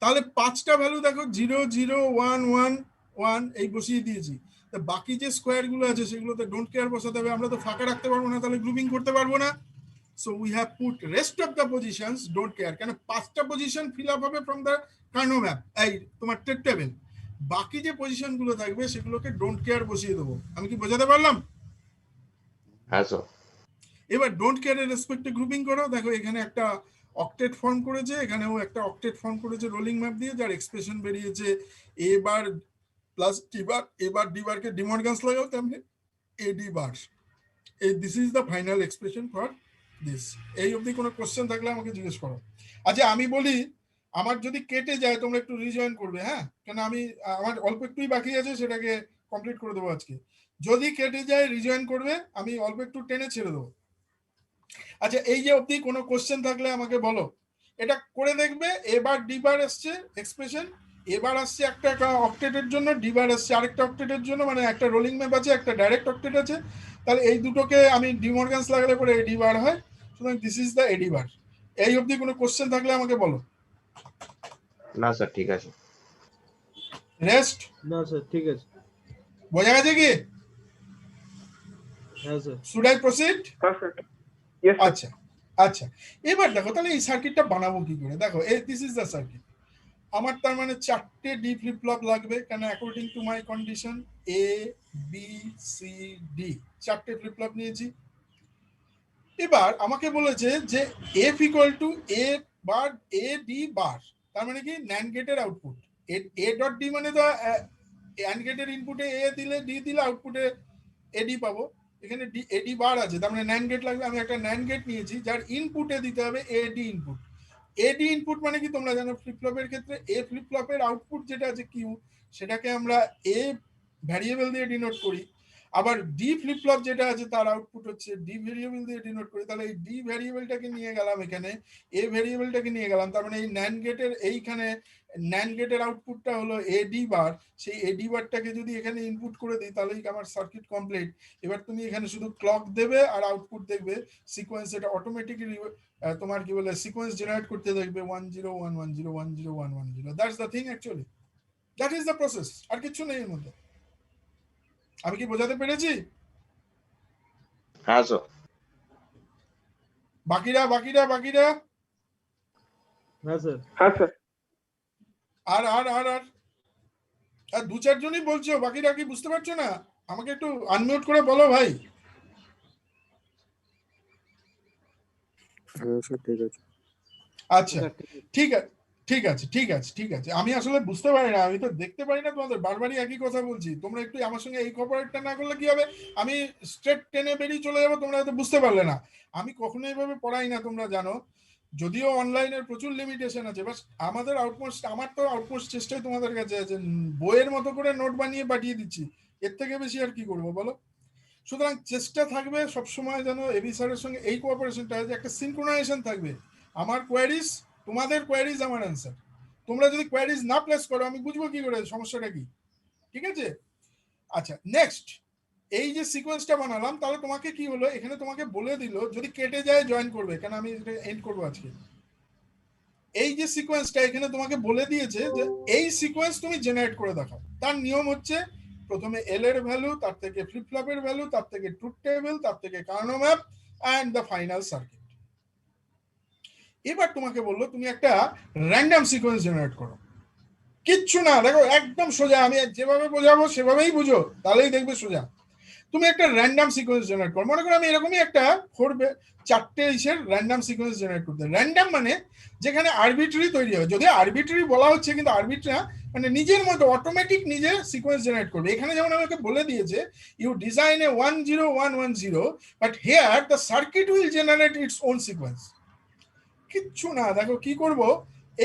তাহলে 5টা ভ্যালু দেখো 0 0 1 1 1 এই বসিয়ে দিয়েছি। বাকি যে স্কোয়ার গুলো আছে সেগুলোতে ডোন্ট কেয়ার বসাতে হবে, আমরা তো ফাঁকা রাখতে পারবো না, তাহলে গ্রুপিং করতে পারবো না। So we have put rest of the positions don't care, কেন 5টা পজিশন ফিল আপ হবে ফ্রম দ্য কার্নো ম্যাপ, এই তোমার টেবিল। বাকি যে পজিশন গুলো থাকবে সেগুলোকে ডোন্ট কেয়ার বসিয়ে দেবো। আমি কি বোঝাতে পারলাম? হ্যাঁ স্যার। এবার ডোন্ট কেয়ারের রেসপেক্টে গ্রুপিং করো। দেখো এখানে একটা অক্টেট ফর্ম করেছে, এখানেও একটা অক্টেট ফর্ম করেছে রোলিং ম্যাপ দিয়ে, যার এক্সপ্রেশন বেরিয়েছে এ বার প্লাস টি বার, এ বার ডি বারকে ডিমর্গানস লাগাও, তেমনি এডি বার। এই this is the final expression for this. এই অবধি কোনো কোশ্চেন থাকলে আমাকে জিজ্ঞেস করো। আচ্ছা আমি বলি, আমার যদি কেটে যায় তোমরা একটু রিজয়েন করবে, হ্যাঁ, কেন আমি আমার অল্প একটুই বাকি আছে, সেটাকে কমপ্লিট করে দেবো আজকে। যদি কেটে যায় রিজয়েন করবে, আমি অল্প একটু টেনে ছেড়ে দেবো। আচ্ছা এই যে অবধি কোনো কোশ্চেন থাকলে আমাকে বলো। এটা করে দেখবে, এবার ডিবার আসছে এক্সপ্রেশন, এবার আসছে একটা অক্টেটের জন্য, ডিবার আসছে আরেকটা অক্টেটের জন্য, মানে একটা রোলিং ম্যাপ আছে, একটা ডাইরেক্ট অক্টেট আছে। তাহলে এই দুটোকে আমি ডিমর্গানস লাগালে পরে এডি বার হয়। সুতরাং দিস ইজ দ্য এডি বার। এই অবধি কোনো কোশ্চেন থাকলে আমাকে বলো। না স্যার ঠিক আছে। রেস্ট? না স্যার ঠিক আছে। বোঝা গেছে কি? হ্যাঁ স্যার। Should I proceed? হ্যাঁ স্যার। Yes sir. আচ্ছা আচ্ছা, এবার দেখো তাহলে এই সার্কিটটা বানাবো কি করে। দেখো এই দিস ইজ দ্য সার্কিট। আমার তার মানে 4টে ডি ফ্লিপ ফ্লপ লাগবে, কেন according to my condition A B C D 4টে ফ্লিপ ফ্লপ নিয়েছি। এবার আমাকে বলেছে যে F equal to A bar A D bar, তার মানে কি ন্যান্ড গেটের আউটপুট। এ ডট ডি মানে তো অ্যান্ড গেটের ইনপুটে এ দিলে ডি দিলে আউটপুটে এডি পাবো। এখানে এডি বার আছে, তার মানে ন্যান্ড গেট লাগবে। আমি একটা ন্যান্ড গেট নিয়েছি যার ইনপুটে দিতে হবে এডি ইনপুট। এডি ইনপুট মানে কি তোমরা জানো, ফ্লিপ ফ্লপের ক্ষেত্রে এ ফ্লিপ ফ্লপের আউটপুট যেটা আছে কিউ, সেটাকে আমরা এ ভ্যারিয়েবল দিয়ে ডিনোট করি। আবার ডি ফ্লিপ ফ্লপ যেটা আছে তার আউটপুট হচ্ছে ডি ভ্যারিয়েবল দিয়ে ডিনোট করি। তাহলে এই ডি ভ্যারিয়েবলটাকে নিয়ে গেলাম এখানে, এ ভ্যারিয়েবলটাকে নিয়ে গেলাম, তার মানে এই ন্যান্ড গেটের এইখানে ন্যান্ড গেটের আউটপুটটা হলো এডি বার। সেই এডি বারটাকে যদি এখানে ইনপুট করে দিই তাহলেই আমার সার্কিট কমপ্লিট। এবার তুমি এখানে শুধু ক্লক দেবে আর আউটপুট দেখবে সিকোয়েন্স, এটা অটোমেটিক্যালি তোমার কি বলে সিকোয়েন্স জেনারেট করতে থাকবে 1 0 1 1 0 1 0 1 1 0। That's the thing actually, that is the process, আর কিছু নেই এর মধ্যে। আমি কি বোঝাতে পেরেছি? হ্যাঁ স্যার। বাকিরা বাকিরা বাকিরা? হ্যাঁ স্যার। হ্যাঁ স্যার। আর আর আর আর আর 2-4 জনই বলছো, বাকিরা কি বুঝতে পারছো না? আমাকে একটু আনমিউট করে বলো ভাই। ঠিক আছে। আচ্ছা ঠিক আছে ঠিক আছে ঠিক আছে ঠিক আছে। আমি আসলে বুঝতে পারি না, আমি তো দেখতে পারি না তোমাদের, বারবারই একই কথা বলছি। তোমরা একটু আমার সঙ্গে এই কোঅপারেটটা না করলে কি হবে, আমি স্ট্রেট টেনে বেরিয়ে চলে যাবো, তোমরা হয়তো বুঝতে পারলে না। আমি কখনো এইভাবে পড়াই না, তোমরা জানো। যদিও অনলাইনের প্রচুর লিমিটেশন আছে, বাস আমাদের আউটমোস্ট, আমার তো আউটমোস্ট চেষ্টাই তোমাদের কাছে আছে, বইয়ের মতো করে নোট বানিয়ে পাঠিয়ে দিচ্ছি, এর থেকে বেশি আর কি করবো বলো। সুতরাং চেষ্টা থাকবে সবসময় যেন এবি স্যারের সঙ্গে এই কোঅপারেশনটা, যে একটা সিনক্রোনাইজেশন থাকবে। আমার কোয়ারিজ তোমাদের কোয়ারিজ আমার অ্যান্সার। তোমরা যদি কোয়ারিজ না প্লেস করো আমি বুঝবো কি করে সমস্যাটা কি, ঠিক আছে? আচ্ছা নেক্সট, এই যে সিকোয়েন্সটা বানালাম, তাহলে তোমাকে কি হলো, এখানে তোমাকে বলে দিল যদি কেটে যায় জয়েন করবে, কেন আমি এটা এন্ড করবো আজকে। এই যে সিকোয়েন্সটা এখানে তোমাকে বলে দিয়েছে যে এই সিকোয়েন্স তুমি জেনারেট করে দেখাও। তার নিয়ম হচ্ছে প্রথমে এল এর ভ্যালু, তার থেকে ফ্লিপ ফ্লপের ভ্যালু, তার থেকে ট্রুথ টেবিল, তার থেকে Karnaugh map and the final circuit. এবার তোমাকে বললো তুমি একটা র্যান্ডম সিকোয়েন্স জেনারেট করো। কিচ্ছু না, দেখো একদম সোজা, আমি যেভাবে বোঝাবো সেভাবেই বুঝো, তাহলেই দেখবে সোজা। তুমি একটা র্যান্ডম সিকোয়েন্স জেনারেট করো, মনে করো আমি এরকমই একটা 4টে ইসের র্যান্ডম সিকোয়েন্স জেনারেট করতে। র্যান্ডম মানে যেখানে আরবিট্রারি তৈরি হবে, যদি আরবিট্রারি বলা হচ্ছে কিন্তু আরবিট্রারি মানে নিজের মতো অটোমেটিক নিজে সিকোয়েন্স জেনারেট করবে। এখানে যেমন আমাকে বলে দিয়েছে you design a 10110 but here the circuit will generate its own sequence. কিচ্ছু না, দেখো কি করব,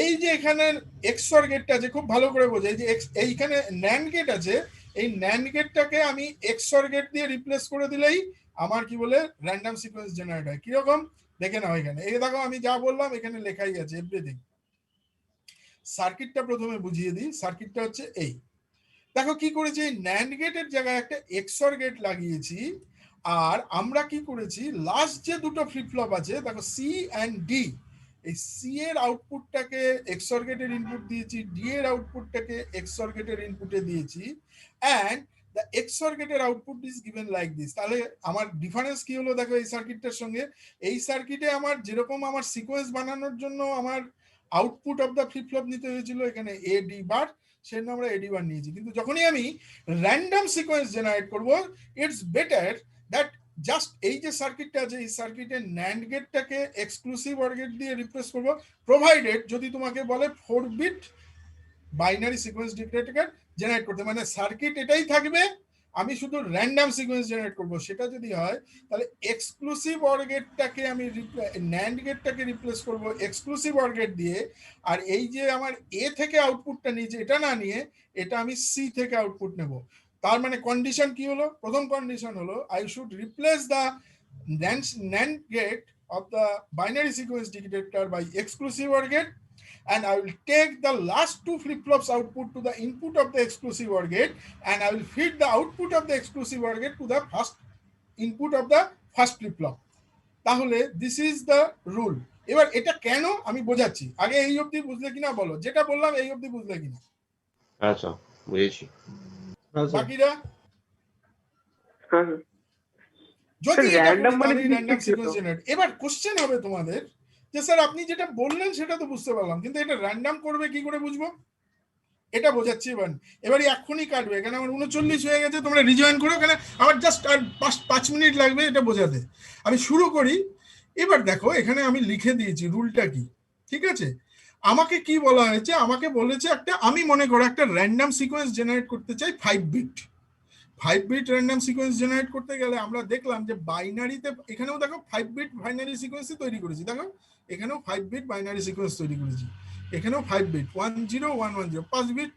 এই যে এখানে এক্সঅর গেটটা আছে, খুব ভালো করে বোঝো, এই যে এইখানে ন্যান্ড গেট আছে, এই ন্যান্ড গেটটাকে আমি এক্সঅর গেট দিয়ে রিপ্লেস করে দিলেই আমার কি বলে র্যান্ডম সিকোয়েন্স জেনারেট হয়। কিরকম দেখে নাও, এখানে এই দেখো আমি যা বললাম এখানে লেখাই আছে এভরিথিং। সার্কিটটা প্রথমে বুঝিয়ে দিই, সার্কিটটা হচ্ছে এই দেখো কি করেছি, ন্যান্ড গেটের জায়গায় একটা এক্সঅর গেট লাগিয়েছি, আর আমরা কি করেছি লাস্ট যে দুটো ফ্লিপ ফ্লপ আছে দেখো সি অ্যান্ড ডি, এই সি এর আউটপুটটাকে এক্সঅর গেটের ইনপুট দিয়েছি, ডি এর আউটপুটটাকে এক্সঅর গেটের ইনপুটে দিয়েছি, অ্যান্ড দ্য এক্সঅর গেটের output is given like this. তাহলে আমার ডিফারেন্স কি হলো দেখো এই সার্কিটটার সঙ্গে, এই সার্কিটে আমার যেরকম আমার সিকোয়েন্স বানানোর জন্য আমার output of the flip flop নিতে হয়েছিল এখানে এ ডি বার, সেজন্য আমরা এডি বার নিয়েছি। কিন্তু যখনই আমি র্যান্ডম সিকোয়েন্স জেনারেট করব, ইটস বেটার দ্যাট জাস্ট এই যে সার্কিটটা আছে এই সার্কিটের ন্যান্ড গেটটাকে এক্সক্লুসিভ অর গেট দিয়ে রিপ্লেস করব, প্রোভাইডেড যদি তোমাকে বলে 4 bit binary sequence dictator generate করতে, মানে সার্কিট এটাই থাকবে, আমি শুধু র্যান্ডম সিকোয়েন্স জেনারেট করব। সেটা যদি হয় তাহলে এক্সক্লুসিভ অর গেটটাকে আমি ন্যান্ড গেটটাকে রিপ্লেস করব এক্সক্লুসিভ অর গেট দিয়ে, আর এই যে আমার এ থেকে আউটপুটটা নিয়েছে এটা না নিয়ে এটা আমি সি থেকে আউটপুট নেব। তার মানে কন্ডিশন কি হলো, প্রথম কন্ডিশন হলো I should replace the NAND gate of the binary sequence dictator by exclusive OR gate, and I will take the last two flip-flops output to the input of the exclusive OR gate, and I will feed the output of the exclusive OR gate to the first input of the first flip-flop. তাহলে this is the rule. এবার এটা কেন আমি বোঝাচ্ছি, আগে এই অবধি বুঝলে কিনা বলো, যেটা বললাম এই অবধি বুঝলে কিনা? আচ্ছা বুঝেছি। বাকিরা হ্যাঁ হ্যাঁ যদি এটা র্যান্ডম মানে র্যান্ডম সিকোয়েন্স জেনারেট, এবার কোশ্চেন হবে তোমাদের যে স্যার আপনি যেটা বললেন সেটা তো বুঝতে পারলাম, কিন্তু এটা র্যান্ডম করবে কি করে বুঝবো, এটা বোঝাচ্ছি। এবারে এক্ষুনি কাটবে, এখানে আমার 39 হয়ে গেছে, তোমরা রিজয়েন করো, এখানে আমার জাস্ট আর 5 মিনিট লাগবে এটা বোঝাতে। আমি শুরু করি। এবার দেখো এখানে আমি লিখে দিয়েছি রুলটা কি, ঠিক আছে? আমাকে কি বলা হয়েছে, আমাকে বলেছে একটা, আমি মনে করো একটা র্যান্ডম সিকোয়েন্স জেনারেট করতে চাই 5 bit. 5 bit random sequence generate করতে গেলে আমরা দেখলাম যে বাইনারিতে, এখানেও দেখো 5 বিট বাইনারি সিকোয়েন্সই তৈরি করেছি, দেখো এখানেও 5 বিট বাইনারি সিকোয়েন্স তৈরি করেছি, এখানেও 5 বিট 10110 5 বিট।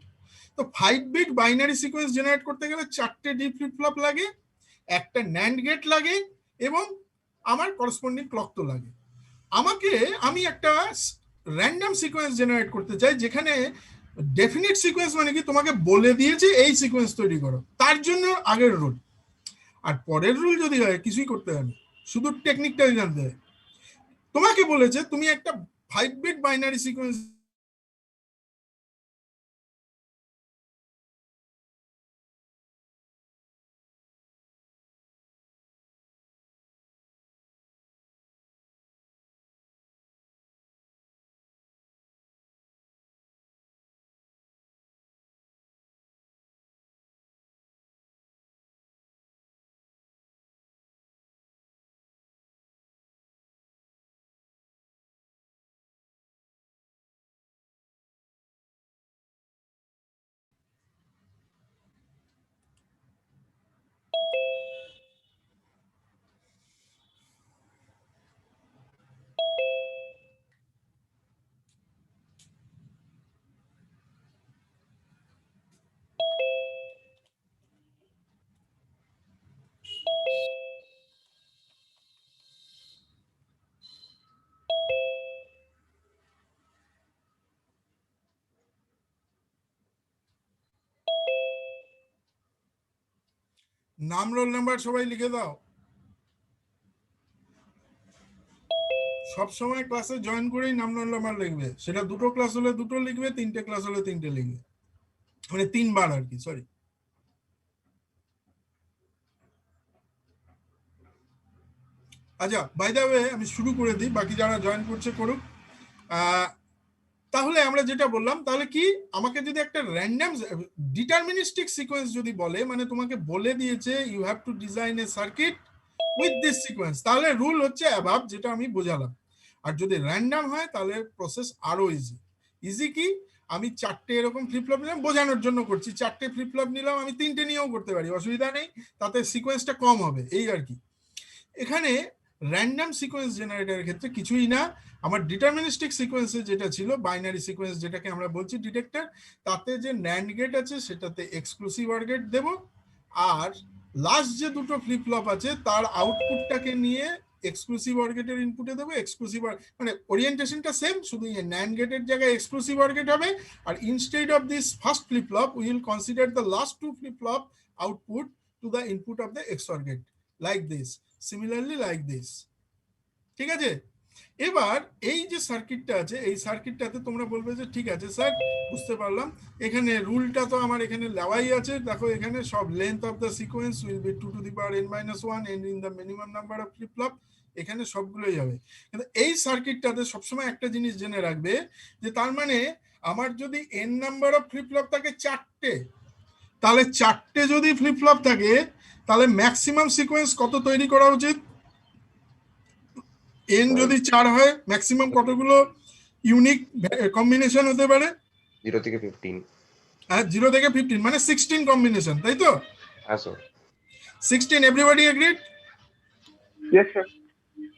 তো 5 বিট বাইনারি সিকোয়েন্স জেনারেট করতে গেলে 4টে ডি ফ্লিপ ফ্লপ লাগে, একটা ন্যান্ড গেট লাগে, এবং আমার করসপন্ডিং ক্লক তো লাগে। আমি একটা র্যান্ডম সিকোয়েন্স জেনারেট করতে চাই যেখানে ডেফিনিট সিকোয়েন্স মানে কি, তোমাকে বলে দিয়েছে এই সিকোয়েন্স তৈরি করো, তার জন্য আগের রুল। আর পরের রুল যদি হয় কিছুই করতে হবে না, শুধু টেকনিকটাই জানতে হবে। তোমাকে বলেছে তুমি একটা 5 বিট বাইনারি সিকোয়েন্স নাম রোল নাম্বার সবাই লিখে দাও। সব সময় ক্লাসে জয়েন করেই নাম রোল নাম্বার লিখবে, সেটা 2টো ক্লাস হলে 2টো লিখবে, 3টে ক্লাস হলে 3টে লিখবে, মানে 3বার আর কি, সরি। আচ্ছা বাই দ্য ওয়ে আমি শুরু করে দিই, বাকি যারা জয়েন করছে করুক। তাহলে আমরা যেটা বললাম, তাহলে কি আমাকে যদি একটা র্যান্ডম ডিটারমিনিস্টিক সিকোয়েন্স যদি বলে, মানে তোমাকে বলে দিয়েছে you have to design a circuit with this sequence, তাহলে রুল হচ্ছে অ্যাবাভ, যেটা আমি বোঝালাম। আর যদি র্যান্ডম হয় তাহলে প্রসেস আরো ইজি। ইজি কি, আমি 4টে এরকম ফ্লিপফ্লপ নিলাম, বোঝানোর জন্য করছি, 4টে ফ্লিপফ্লপ নিলাম, আমি 3টে নিয়েও করতে পারি, অসুবিধা নেই, তাতে সিকোয়েন্সটা কম হবে, এই আর কি। এখানে র্যান্ডম সিকোয়েন্স জেনারেটরের ক্ষেত্রে কিছুই না, আমার ডিটারমিনিস্টিক সিকোয়েন্সে যেটা ছিল, বাইনারি সিকোয়েন্স যেটাকে আমরা বলছি ডিটেক্টর, তাতে যে ন্যান্ড গেট আছে সেটাতে এক্সক্লুসিভ অর গেট দেব, আর লাস্ট যে দুটো ফ্লিপফ্লপ আছে তার আউটপুটটাকে নিয়ে এক্সক্লুসিভ অর গেটের ইনপুটে দেবো। এক্সক্লুসিভ মানে ওরিয়েন্টেশনটা সেম, শুধু ন্যান্ড গেটের জায়গায় এক্সক্লুসিভ অর গেট হবে, আর instead of this first flip flop we will consider the last two flip flop output to the input of the XOR gate, like this, similarly like this. ঠিক আছে, এবার এই যে সার্কিটটা আছে, এই সার্কিটটাতে তোমরা বলবে যে ঠিক আছে স্যার, বুঝতে পারলাম, এখানে রুলটা তো আমার এখানে লেওয়াই আছে, দেখো এখানে সব length of the sequence will be 2 to the power n-1 and in the minimum number of flip-flop, এখানে সবগুলোই হবে। কিন্তু এই সার্কিটটাতে সবসময় একটা জিনিস জেনে রাখবে, যে তার মানে আমার যদি n নাম্বার অফ ফ্লিপফ্লপ থাকে 4টে, তাহলে 4টে যদি ফ্লিপফ্লপ থাকে তাহলে ম্যাক্সিমাম সিকোয়েন্স কত তৈরি করা উচিত? n যদি 4 হয় ম্যাক্সিমাম কতগুলো ইউনিক কম্বিনেশন হতে পারে? 0 থেকে 15। হ্যাঁ, 0 থেকে 15 মানে 16 কম্বিনেশন, তাই তো? হ্যাঁ sir. 16, everybody agreed? Yes sir.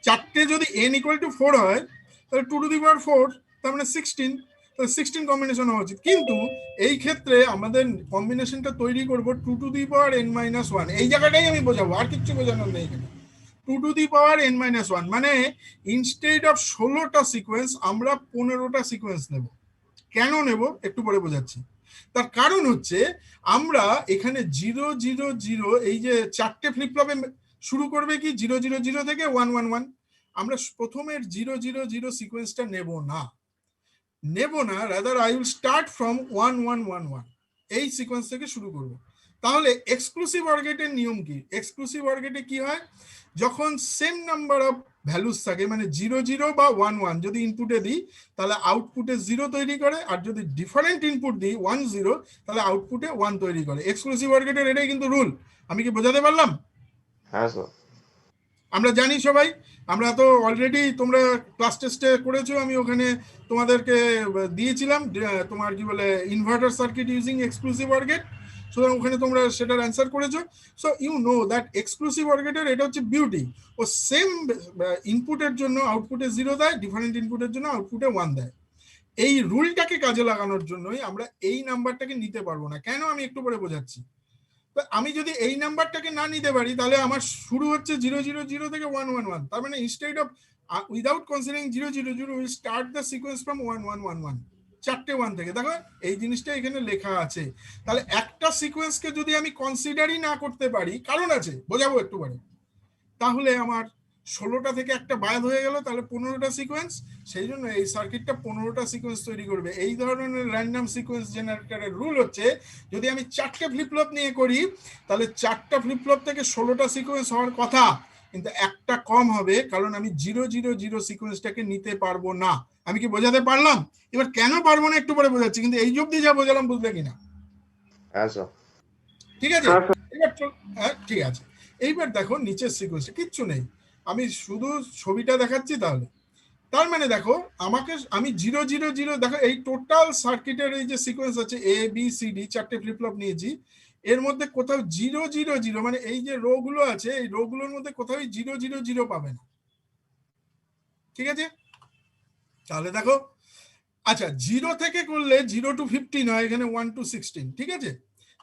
4টে যদি n ইকুয়াল টু 4 হয় তাহলে 2 to the power 4, তার মানে 16, তাহলে 16 কম্বিনেশন হওয়া উচিত। কিন্তু এই ক্ষেত্রে আমাদের কম্বিনেশনটা তৈরি করব 2 to the power n-1, এই জায়গাটাই আমি বোঝাবো, আর কিছু বোঝানোর নেই এখানে। 2 to the power n-1 মানে ইনস্টেড অফ 16টা সিকোয়েন্স আমরা 15টা সিকোয়েন্স নেব। কেন নেব একটু পরে বোঝাচ্ছি। তার কারণ হচ্ছে আমরা এখানে 0 0 0, এই যে 4টে ফ্লিপফ্লপে শুরু করবে কি 0 0 0 থেকে 1 1 1, আমরা প্রথমের 0 0 0 সিকোয়েন্সটা নেব না, rather I will start from 1 1 1 1, এই সিকোয়েন্স থেকে শুরু করব। তাহলে এক্সক্লুসিভ অর গেটের নিয়ম কি? এক্সক্লুসিভ অর গেটে কি হয়, যখন সেম নাম্বার অফ ভ্যালুস থাকে, মানে 0 0 বা 1 1 যদি ইনপুটে দিই তাহলে আউটপুটে 0 তৈরি করে, আর যদি ডিফারেন্ট ইনপুট দিই 1 0 তাহলে আউটপুটে 1 তৈরি করে। এক্সক্লুসিভ অর গেটের এটাই কিন্তু রুল। আমি কি বোঝাতে পারলাম? হ্যাঁ স্যার। আমরা জানি সবাই, আমরা তো অলরেডি তোমরা ক্লাস টেস্টে করেছো, আমি ওখানে তোমাদেরকে দিয়েছিলাম তোমার কি বলে inverter circuit using exclusive or gate, সুতরাং ওখানে তোমরা সেটার অ্যান্সার করেছো। So you know that exclusive or গেটের এটা হচ্ছে বিউটি, ও সেম ইনপুটের জন্য আউটপুটে 0 দেয়, ডিফারেন্ট ইনপুটের জন্য আউটপুটে 1 দেয়। এই রুলটাকে কাজে লাগানোর জন্যই আমরা এই নাম্বারটাকে নিতে পারবো না। কেন আমি একটু পরে বোঝাচ্ছি। আমি যদি এই নাম্বারটাকে না নিতে পারি তাহলে আমার শুরু হচ্ছে 0 0 0 থেকে 1 1 1, তার মানে instead of without considering 0 0 0 will start the sequence from 1 1 1 1, 4টে 1 থেকে। দেখো এই জিনিসটা এখানে লেখা আছে। তাহলে একটা সিকোয়েন্সকে যদি আমি কনসিডারই না করতে পারি, কারণ আছে, বোঝাবো একটু পরে, তাহলে আমার 16টা থেকে একটা বাদ হয়ে গেল, তাহলে 15টা সিকোয়েন্স। সেই জন্য এই সার্কিটটা 15টা সিকোয়েন্স তৈরি করবে। এই ধরনের র্যান্ডম সিকোয়েন্স জেনারেটরের রুল হচ্ছে, যদি আমি 4টে ফ্লিপফ্লপ নিয়ে করি তাহলে 4টা ফ্লিপফ্লপ থেকে 16টা সিকোয়েন্স হওয়ার কথা, কিন্তু একটা কম হবে, কারণ আমি 0 0 0 সিকোয়েন্সটাকে নিতে পারবো না। আমি কি বোঝাতে পারলাম? এবার কেন পারবো না একটু পরে বোঝাচ্ছি, কিন্তু এই অবধি যা বোঝালাম বুঝলে কিনা? হ্যাঁ স্যার। ঠিক আছে, এবার ঠিক আছে। এইবার দেখো নিচের সিকোয়েন্সটা কিচ্ছু নেই, আমি শুধু ছবিটা দেখাচ্ছি। তাহলে তার মানে দেখো আমি 0 0 0, দেখো এই টোটাল সার্কিটের এই যে সিকোয়েন্স আছে এ বি সি ডি, 4টে ফ্লিপফ্লপ নিয়েছি, এর মধ্যে কোথাও 0 0 0 মানে এই যে রো গুলো আছে এই রো গুলোর মধ্যে কোথাও 0 0 0 পাবে না। ঠিক আছে, তাহলে দেখো, আচ্ছা 0 থেকে করলে 0 to 15 হয়, এখানে 1 to 16। ঠিক আছে,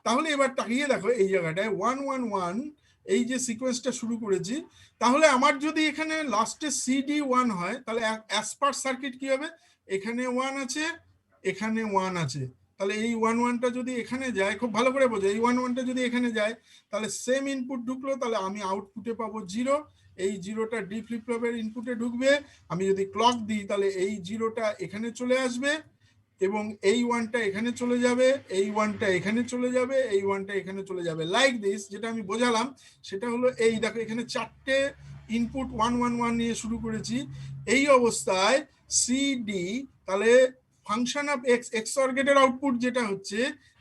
তাহলে এবার তাকিয়ে দেখো এই জায়গাটায় 1 1 1, এই যে সিকোয়েন্সটা শুরু করেছি, তাহলে আমার যদি এখানে লাস্টে সিডি 1 হয় তাহলে অ্যাজ পার সার্কিট কি হবে, এখানে 1 আছে, এখানে 1 আছে, তাহলে এই 1 1টা যদি এখানে যায়, খুব ভালো করে বোঝো, এই 1 1টা যদি এখানে যায় তাহলে সেম ইনপুট ঢুকলো, তাহলে আমি আউটপুটে পাবো 0, এই 0টা ডি ফ্লিপফ্লপের ইনপুটে ঢুকবে, আমি যদি ক্লক দিই তাহলে এই 0টা এখানে চলে আসবে, এবং এই 1টা এখানে চলে যাবে, এই 1টা এখানে চলে যাবে, এই 1টা এখানে চলে যাবে, লাইক দিস। যেটা আমি বোঝালাম সেটা হলো এই দেখো এখানে 4টে ইনপুট 1 1 1 নিয়ে শুরু করেছি, এই অবস্থায় সিডি, তাহলে ফাংশন অফ এক্স, XOR গেটের আউটপুট যেটা হচ্ছে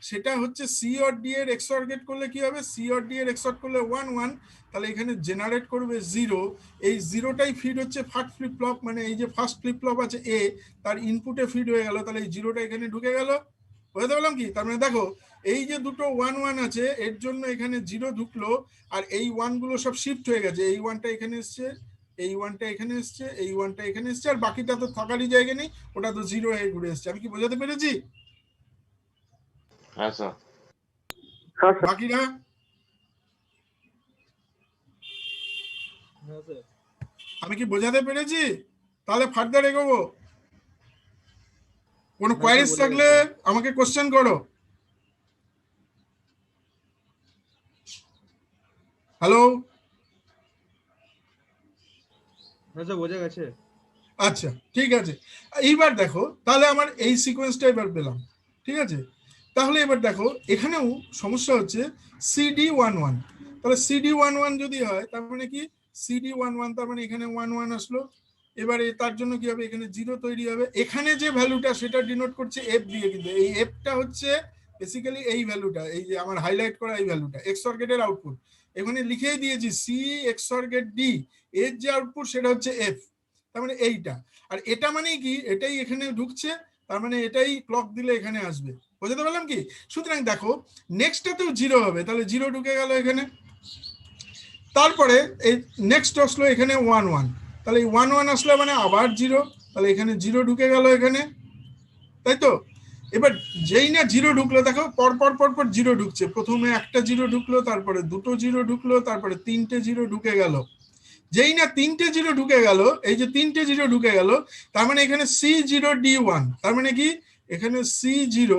সেটা হচ্ছে সি অর ডি এর XOR গেট করলে কি হবে, সি অর ডি এর XOR করলে 1 1, তাহলে এখানে জেনারেট করবে 0। এই 0টাই ফিড হচ্ছে ফার্স্ট ফ্লিপ ফ্লপ, মানে এই যে ফার্স্ট ফ্লিপ ফ্লপ আছে এ, তার ইনপুটে ফিড হয়ে গেল, তাহলে এই 0টা এখানে ঢুকে গেল। বুঝতে পারলাম কি? তার মানে দেখো এই যে দুটো 1 1 আছে এর জন্য এখানে 0 ঢুকলো, আর এই 1 গুলো সব শিফট হয়ে গেছে, এই 1টা এখানে এসছে, এই 1টা এখানে এসছে, এই 1টা এখানে এসছে, আর বাকিটা তো থাকারই জায়গা নেই, ওটা তো 0 হয়ে ঘুরে এসছে। আমি কি বোঝাতে পেরেছি? হ্যাঁ স্যার। হ্যাঁ স্যার। বাকিরা হ্যাঁ স্যার। আমি কি বোঝাতে পেরেছি? তাহলে ফার্দার এগোবো। কোনো স্যার, কোয়ারিজ বোঝা থাকলে গেছে। আমাকে কোশ্চেন করো। হ্যালো, হ্যাঁ স্যার, বোঝা গেছে। আচ্ছা ঠিক আছে। এইবার দেখো তাহলে আমার এই সিকোয়েন্সটা এবার পেলাম, ঠিক আছে। তাহলে এবার দেখো এখানেও সমস্যা হচ্ছে CD11, তাহলে CD11 যদি হয় তার মানে কি, CD11 তার মানে এখানে 1 1 আসলো, এবারে তার জন্য কি হবে, এখানে 0 তৈরি হবে। এখানে যে ভ্যালুটা সেটা ডিনোট করছে এফ দিয়ে, কিন্তু এই এফটা হচ্ছে বেসিক্যালি এই ভ্যালুটা, এই যে আমার হাইলাইট করা এই ভ্যালুটা XOR গেটের আউটপুট। এখানে লিখেই দিয়েছি সি XOR গেট ডি, এর যে আউটপুট সেটা হচ্ছে এফ, তার মানে এইটা। আর এটা মানে কি, এটাই এখানে ঢুকছে, তার মানে এটাই ক্লক দিলে এখানে আসবে। বুঝতে পারলাম কি? সুতরাং দেখো নেক্সটটাতেও 0 হবে, তাহলে 0 ঢুকে গেল এখানে। তারপরে এই নেক্সট আসলো এখানে 1 1, তাহলে এই 1 1 আসলে মানে আবার 0, তাহলে এখানে 0 ঢুকে গেল এখানে, তাই তো? এবার যেই না 0 ঢুকলো, দেখো পরপর পরপর 0 ঢুকছে, প্রথমে একটা 0 ঢুকলো, তারপরে দুটো 0 ঢুকলো, তারপরে 3টে 0 ঢুকে গেল। যেই না 3টে 0 ঢুকে গেল, এই যে 3টে 0 ঢুকে গেল, তার মানে এখানে C0D1, তার মানে কি এখানে C0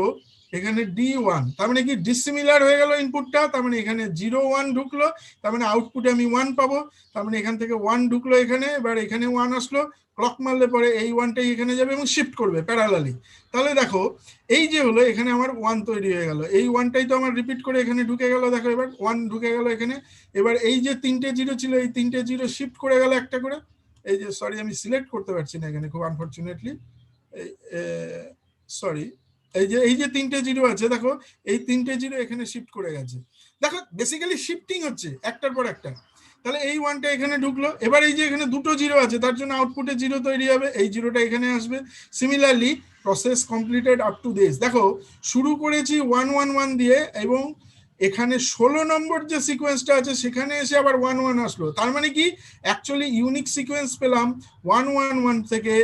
এখানে D1, তার মানে কি ডিসিমিলার হয়ে গেল ইনপুটটা, তার মানে এখানে 0 1 ঢুকলো, তার মানে আউটপুটে আমি 1 পাবো, তার মানে এখান থেকে 1 ঢুকলো এখানে, এবার এখানে 1 আসলো, ক্লক মারলে পরে এই 1টাই এখানে যাবে এবং শিফট করবে প্যারালালি। তাহলে দেখো এই যে হলো এখানে আমার 1 তৈরি হয়ে গেল, এই 1টাই তো আমার রিপিট করে এখানে ঢুকে গেল, দেখো এবার 1 ঢুকে গেল এখানে। এবার এই যে 3টে 0 ছিল, এই 3টে 0 শিফট করে গেল একটা করে, এই যে সরি আমি সিলেক্ট করতে পারছি না এখানে খুব আনফরচুনেটলি, সরি, এই যে 3টে 0 আছে দেখো, এই 3টে 0 এখানে শিফট করে গেছে। দেখো বেসিক্যালি শিফটিং হচ্ছে একটার পর একটা। তাহলে এই 1টা এখানে ঢুকলো, এবার এই যে এখানে দুটো 0 আছে তার জন্য আউটপুটে 0 তৈরি হবে, এই 0টা এখানে আসবে। Similarly process completed up to this. দেখো শুরু করেছি 1 1 1 দিয়ে, এবং এখানে 16 নম্বর যে সিকোয়েন্সটা আছে সেখানে এসে আবার 1 1 আসলো, তার মানে কি অ্যাকচুয়ালি ইউনিক সিকোয়েন্স পেলাম 1 1 1 থেকে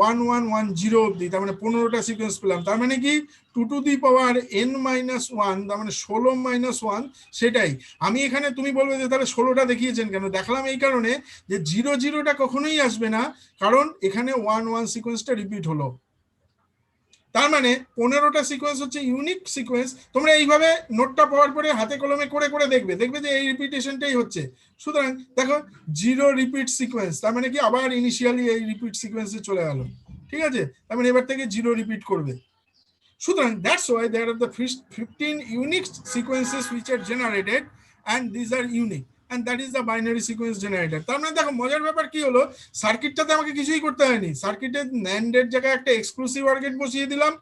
1 1 1 0 অবধি, তার মানে 15টা সিকোয়েন্স পেলাম। তার মানে কি 2 টু দি পাওয়ার n-1, তার মানে 16 - 1, সেটাই আমি এখানে। তুমি বলবে যে তাহলে 16টা দেখিয়েছেন কেন? দেখালাম এই কারণে যে 0 0টা কখনোই আসবে না, কারণ এখানে 1 1 সিকোয়েন্সটা রিপিট হলো, তার মানে 15টা সিকোয়েন্স হচ্ছে ইউনিক সিকোয়েন্স। তোমরা এইভাবে নোটটা পাওয়ার পরে হাতে কলমে করে করে দেখবে যে এই রিপিটেশনটাই হচ্ছে। সুতরাং দেখো 0 রিপিট সিকোয়েন্স, তার মানে কি আবার ইনিশিয়ালি এই রিপিট সিকোয়েন্সে চলে গেল, ঠিক আছে? তার মানে এবার থেকে 0 রিপিট করবে। সুতরাং that's why there are the 15 unique sequences which are generated, and this are unique, and that is the binary sequence generator. তার মানে দেখো মজার ব্যাপার কি হলো, সার্কিটটাতে আমাকে কিছুই করতে হয়নি, সার্কিটে ন্যান্ডের জায়গায় একটা এক্সক্লুসিভ OR গেট বসিয়ে দিলাম,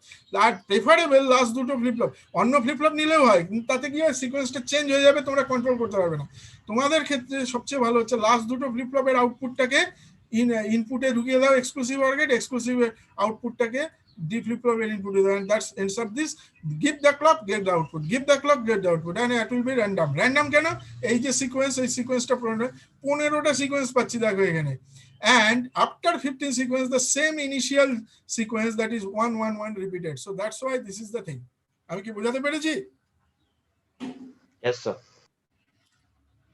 আর প্রেফারেবল লাস্ট দুটো ফ্লিপফ্লপ, অন্য ফ্লিপফ্লপ নিলেও হয়, কিন্তু তাতে কি হয় সিকোয়েন্সটা চেঞ্জ হয়ে যাবে, তোমরা কন্ট্রোল করতে পারবে না। তোমাদের ক্ষেত্রে সবচেয়ে ভালো হচ্ছে লাস্ট দুটো ফ্লিপফ্লপের আউটপুটটাকে ইনপুটে ঢুকিয়ে দাও এক্সক্লুসিভ OR গেট, এক্সক্লুসিভ আউটপুটটাকে D flip-flop input, and that's ends up this. Give the clock, get the output. Give the clock, get the output, and it will be random. Random কেন? এই যে sequence, এই সিকোয়েন্সটা 15টা sequence পাচ্ছি দেখো এখানে, and after 15 sequence the same initial sequence, that is 1 1 1 repeated. So that's why this is the thing. আমি কি বোঝাতে পেরেছি? Yes sir.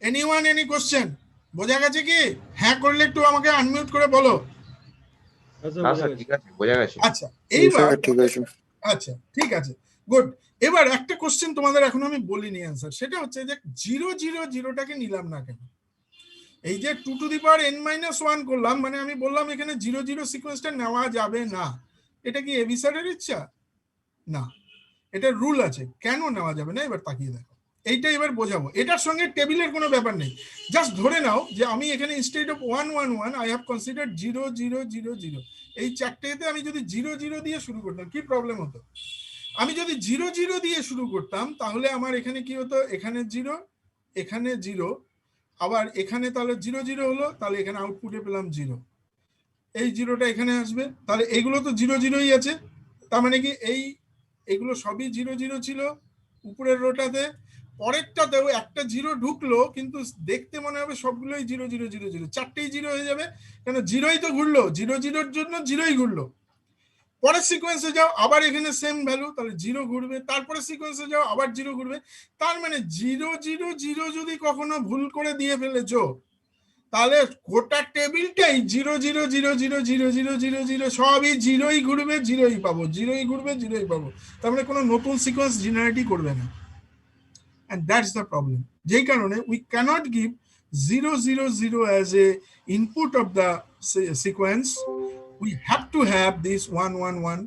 Anyone any question? বোঝা গেছে কি? হ্যাঁ করলে একটু আমাকে আনমিউট করে বলো। হ্যাঁ স্যার, হ্যাঁ বোঝা স্যার গেছে। ঠিক আছে, বোঝা গেছে। আচ্ছা এইবার ঠিক আছে। আচ্ছা ঠিক আছে, গুড। এবার একটা কোশ্চেন তোমাদের এখন আমি বলিনি অ্যান্সার, সেটা হচ্ছে যে 0 0 0টাকে নিলাম না কেন? এই যে 2 টু দি পাওয়ার n-1 করলাম, মানে আমি বললাম এখানে 0 0 সিকোয়েন্সটা নেওয়া যাবে না। এটা কি এবি স্যারের ইচ্ছা? না, এটা রুল আছে কেন নেওয়া যাবে না, এবার তাকিয়ে দেখো, এইটা এবার বোঝাবো। এটার সঙ্গে টেবিলের কোনো ব্যাপার নেই, জাস্ট ধরে নাও যে আমি এখানে instead of 1 1 1 I have considered 0 0 0 0, এই চারটেতে আমি যদি 0 0 দিয়ে শুরু করতাম কি প্রবলেম হতো? আমি যদি 0 0 দিয়ে শুরু করতাম তাহলে আমার এখানে কি হতো, এখানে 0 এখানে 0 আবার এখানে তাহলে 0 0 হলো, তাহলে এখানে আউটপুটে পেলাম 0, এই 0টা এখানে আসবে, তাহলে এগুলো তো 0 0ই আছে, তার মানে কি এগুলো সবই 0 0 ছিল উপরের রোটাতে, পরেরটাতেও একটা 0 ঢুকলো কিন্তু দেখতে মনে হবে সবগুলোই 0 0 0 0, চারটেই 0 হয়ে যাবে, কেন 0ই তো ঘুরলো, 0 0-র জন্য 0ই ঘুরলো। পরের সিকোয়েন্সে যাও আবার এখানে সেম ভ্যালু, তাহলে 0 ঘুরবে, তারপরে সিকোয়েন্সে যাও আবার 0 ঘুরবে, তার মানে 0 0 0 যদি কখনো ভুল করে দিয়ে ফেলেছো তাহলে গোটা টেবিলটাই 0 0 0 0 0 0 0 0 সবই 0ই ঘুরবে, 0ই পাবো, 0ই ঘুরবে, 0ই পাবো, তার মানে কোনো নতুন সিকোয়েন্স জেনারেটই করবে না। and that's the problem, যেই কারণে we cannot give 0 0 0 as a input of the sequence. We have to have this 1 1 1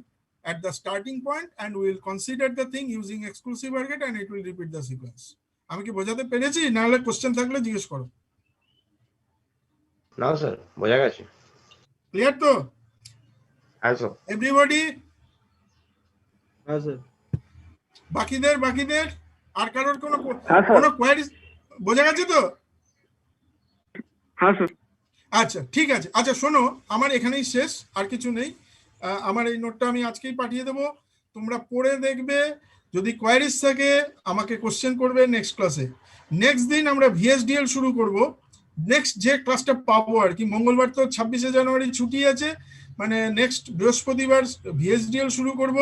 at the starting point and we will consider the thing using exclusive OR gate and it will repeat the sequence. আমি কি বোঝাতে পেরেছি? না হলে question থাকলে জিজ্ঞেস করো। না স্যার, বোঝা গেছে। ক্লিয়ার তো? হ্যাঁ স্যার। এভরিবডি? হ্যাঁ স্যার। বাকিদের আর কারোর কোনো হ্যাঁ স্যার। কোনো কোয়ারি বোঝা গেছে তো? হ্যাঁ স্যার। আচ্ছা ঠিক আছে, আচ্ছা শোনো, আমার এখানেই শেষ, আর কিছু নেই। আমার এই নোটটা আমি আজকেই পাঠিয়ে দেবো, তোমরা পড়ে দেখবে, যদি কোয়ারিজ থাকে আমাকে কোশ্চেন করবে নেক্সট ক্লাসে। নেক্সট দিন আমরা ভিএসডিএল শুরু করব, নেক্সট যে ক্লাসটা পাবো আর কি, মঙ্গলবার তো 26শে জানুয়ারি ছুটি আছে, মানে নেক্সট বৃহস্পতিবার ভিএসডিএল শুরু করব।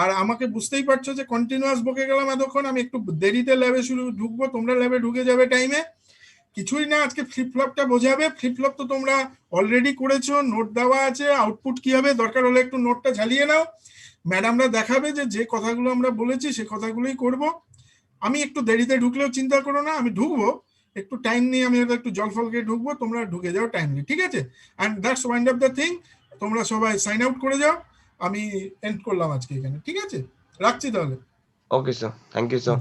আর আমাকে বুঝতেই পারছো যে কন্টিনিউয়াস বকে গেলাম এতক্ষণ, আমি একটু দেরিতে ল্যাবে ঢুকবো, তোমরা ল্যাবে ঢুকে যাবে টাইমে। কিছুই না, আজকে ফ্লিপফ্লপটা বোঝাবে, ফ্লিপফ্লপ তো তোমরা অলরেডি করেছো, নোট দেওয়া আছে, আউটপুট কি হবে দরকার হলে একটু নোটটা ঝালিয়ে নাও, ম্যাডামরা দেখাবে যে কথাগুলো আমরা বলেছি সে কথাগুলোই করব। আমি একটু দেরিতে ঢুকলেও চিন্তা করো না, আমি ঢুকবো, একটু টাইম নিয়ে আমি একটু জল ফল খেয়ে ঢুকবো, তোমরা ঢুকে যাও টাইমলি, ঠিক আছে? And that's wind of the thing, তোমরা সবাই সাইন আউট করে যাও, আমি এন্ড করলাম আজকে এখানে, ঠিক আছে? রাখছি তাহলে। Okay sir, thank you sir.